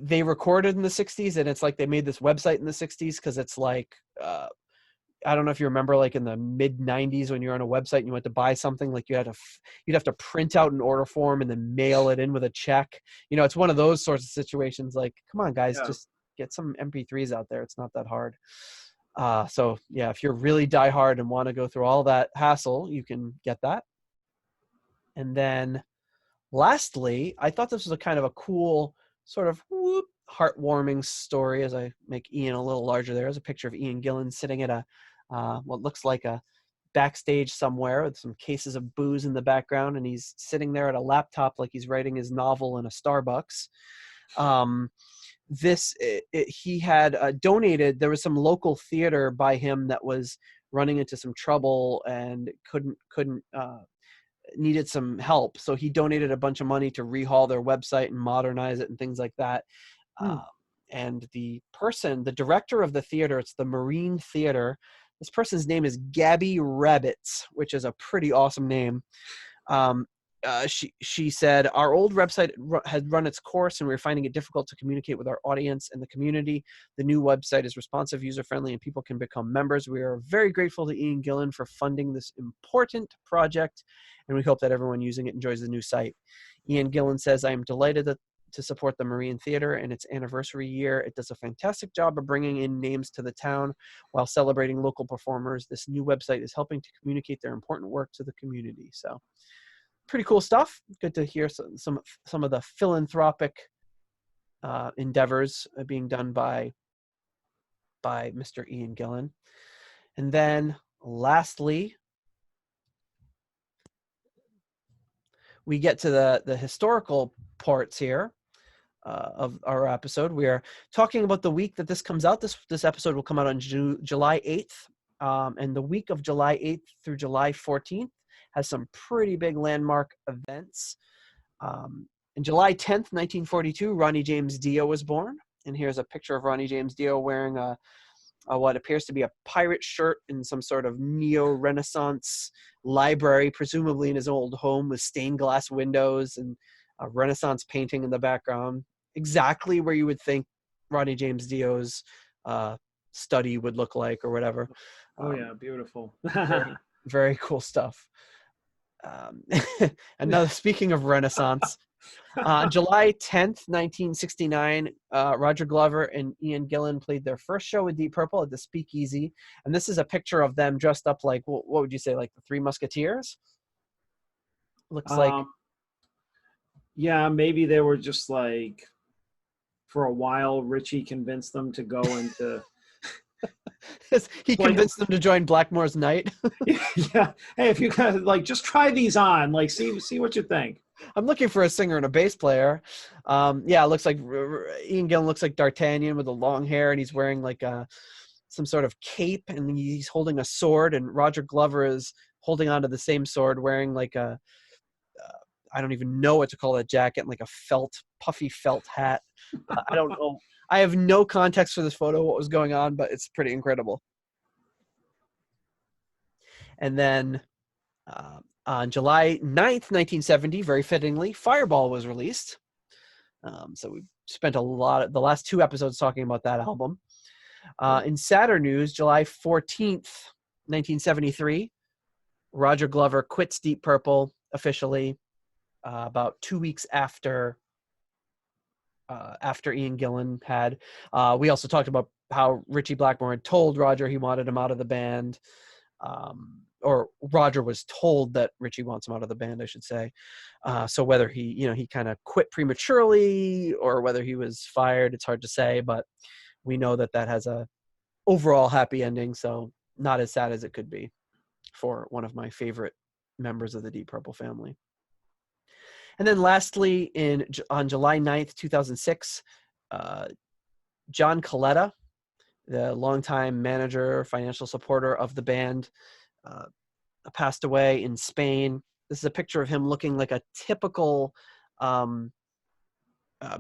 they recorded in the 60s, and it's like they made this website in the 60s, because it's like I don't know if you remember, like in the mid 90s when you're on a website and you went to buy something, like you'd have to print out an order form and then mail it in with a check. It's one of those sorts of situations. Like, come on, guys, just get some MP3s out there. It's not that hard. So yeah, if you're really diehard and want to go through all that hassle, you can get that. And then lastly, I thought this was a kind of a cool sort of heartwarming story. As I make Ian a little larger, there's a picture of Ian Gillan sitting at what looks like a backstage somewhere with some cases of booze in the background, and he's sitting there at a laptop like he's writing his novel in a Starbucks. He had donated. There was some local theater by him that was running into some trouble and couldn't needed some help, so he donated a bunch of money to rehaul their website and modernize it and things like that. And the director of the theater, it's the Marine Theater. This person's name is Gabby Rabbits, which is a pretty awesome name. She said, our old website had run its course and we were finding it difficult to communicate with our audience and the community. The new website is responsive, user-friendly, and people can become members. We are very grateful to Ian Gillan for funding this important project, and we hope that everyone using it enjoys the new site. Ian Gillan says, I am delighted to support the Marine Theater in its anniversary year. It does a fantastic job of bringing in names to the town while celebrating local performers. This new website is helping to communicate their important work to the community. So pretty cool stuff. Good to hear some of the philanthropic endeavors being done by Mr. Ian Gillan. And then lastly, we get to the historical parts here of our episode. We are talking about the week that this comes out. This episode will come out on July 8th. And the week of July 8th through July 14th has some pretty big landmark events. On July 10th, 1942, Ronnie James Dio was born. And here's a picture of Ronnie James Dio wearing what appears to be a pirate shirt in some sort of neo-Renaissance library, presumably in his old home with stained glass windows and a Renaissance painting in the background. Exactly where you would think Ronnie James Dio's study would look like or whatever. Oh yeah, beautiful. very, very cool stuff. Another, speaking of Renaissance, on July 10th, 1969, Roger Glover and Ian Gillan played their first show with Deep Purple at the Speakeasy. And this is a picture of them dressed up like, what would you say, like the Three Musketeers? Looks like. Yeah, maybe they were just like, for a while, Richie convinced them to go into... He convinced them to join Blackmore's Night. Yeah. Hey, if you guys just try these on, see what you think. I'm looking for a singer and a bass player. Yeah, it looks like Ian Gillan looks like D'Artagnan with the long hair, and he's wearing like some sort of cape, and he's holding a sword. And Roger Glover is holding onto the same sword, wearing like a I don't even know what to call that jacket, like a puffy felt hat. I don't know. I have no context for this photo, what was going on, but it's pretty incredible. And then On July 9th, 1970, very fittingly, Fireball was released. So we spent the last 2 episodes talking about that album. In sadder news, July 14th, 1973, Roger Glover quits Deep Purple officially about 2 weeks after Ian Gillan had. We also talked about how Ritchie Blackmore had told Roger he wanted him out of the band. Or Roger was told that Ritchie wants him out of the band, I should say. So whether he kind of quit prematurely or whether he was fired, it's hard to say, but we know that has a overall happy ending. So not as sad as it could be for one of my favorite members of the Deep Purple family. And then lastly, on July 9th, 2006, John Coletta, the longtime manager, financial supporter of the band, passed away in Spain. This is a picture of him looking like a typical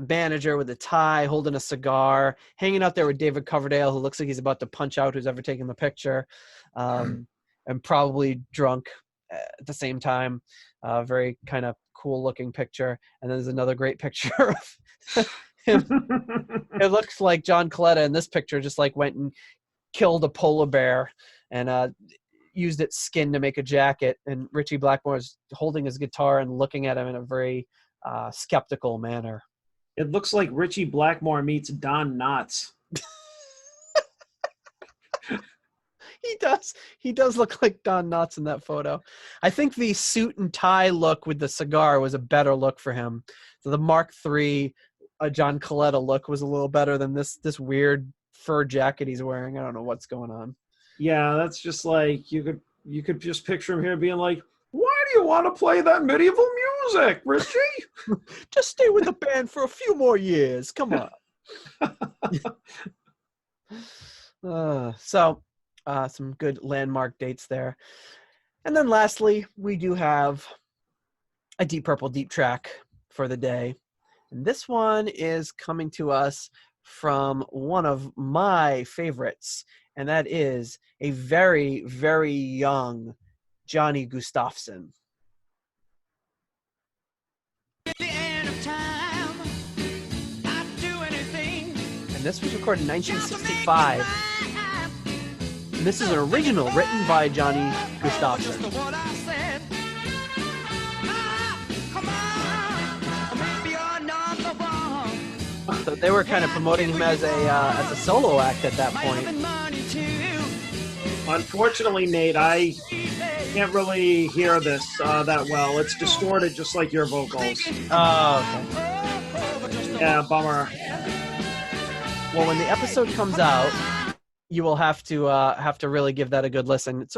manager with a tie, holding a cigar, hanging out there with David Coverdale, who looks like he's about to punch out who's ever taken the picture, and probably drunk at the same time. Very kind of cool looking picture. And then there's another great picture of him. It looks like John Coletta in this picture just like went and killed a polar bear and used its skin to make a jacket, and Ritchie Blackmore is holding his guitar and looking at him in a very skeptical manner. It looks like Ritchie Blackmore meets Don Knotts. He does look like Don Knotts in that photo. I think the suit and tie look with the cigar was a better look for him. So the Mark III John Coletta look was a little better than this weird fur jacket he's wearing. I don't know what's going on. Yeah, that's just like you could just picture him here being like, "Why do you want to play that medieval music, Richie? Just stay with the band for a few more years. Come on." Some good landmark dates there. And then lastly, we do have a Deep Purple deep track for the day. And this one is coming to us from one of my favorites, and that is a very, very young Johnny Gustafson. And this was recorded in 1965. And this is an original written by Johnny Gustafson. So they were kind of promoting him as a solo act at that point. Unfortunately, Nate, I can't really hear this that well. It's distorted just like your vocals. Oh, okay. Yeah, bummer. Well, when the episode comes out, you will have to really give that a good listen. It's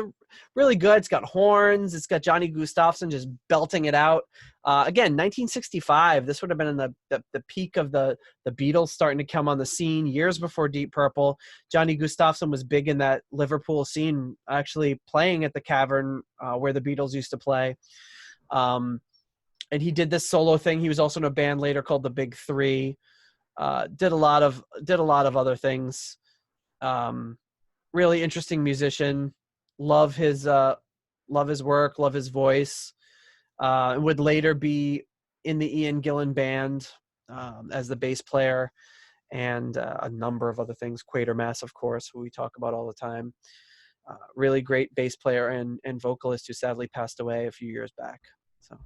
really good. It's got horns. It's got Johnny Gustafson just belting it out. Again, 1965. This would have been in the peak of the Beatles starting to come on the scene, years before Deep Purple. Johnny Gustafson was big in that Liverpool scene, actually playing at the Cavern where the Beatles used to play. And he did this solo thing. He was also in a band later called the Big Three. Did a lot of other things. Really interesting musician. Love his work. Love his voice. Would later be in the Ian Gillan band as the bass player, and a number of other things. Quatermass, of course, who we talk about all the time. Really great bass player and vocalist who sadly passed away a few years back. So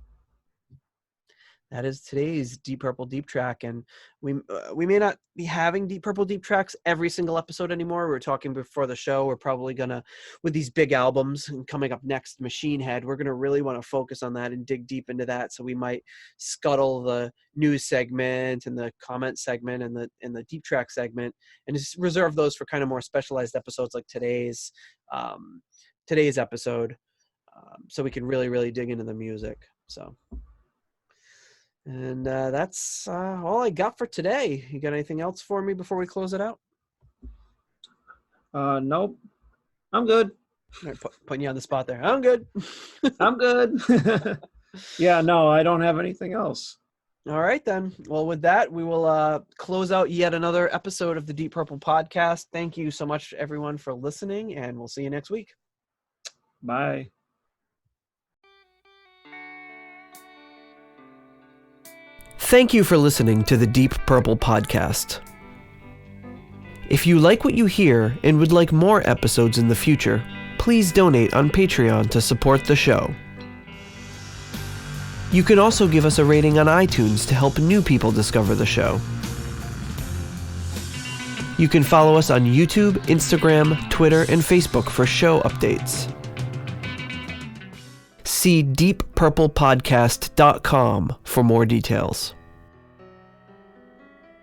that is today's Deep Purple Deep Track, and we may not be having Deep Purple Deep Tracks every single episode anymore. We were talking before the show, we're probably gonna, with these big albums and coming up next, Machine Head, we're gonna really want to focus on that and dig deep into that. So we might scuttle the news segment and the comment segment and the Deep Track segment, and just reserve those for kind of more specialized episodes like today's episode, so we can really dig into the music. So. And that's all I got for today. You got anything else for me before we close it out? Nope. I'm good. All right, putting you on the spot there. I'm good. I'm good. Yeah, no, I don't have anything else. All right, then. Well, with that, we will close out yet another episode of the Deep Purple Podcast. Thank you so much, everyone, for listening, and we'll see you next week. Bye. Thank you for listening to the Deep Purple Podcast. If you like what you hear and would like more episodes in the future, please donate on Patreon to support the show. You can also give us a rating on iTunes to help new people discover the show. You can follow us on YouTube, Instagram, Twitter, and Facebook for show updates. See deeppurplepodcast.com for more details.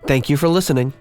Thank you for listening.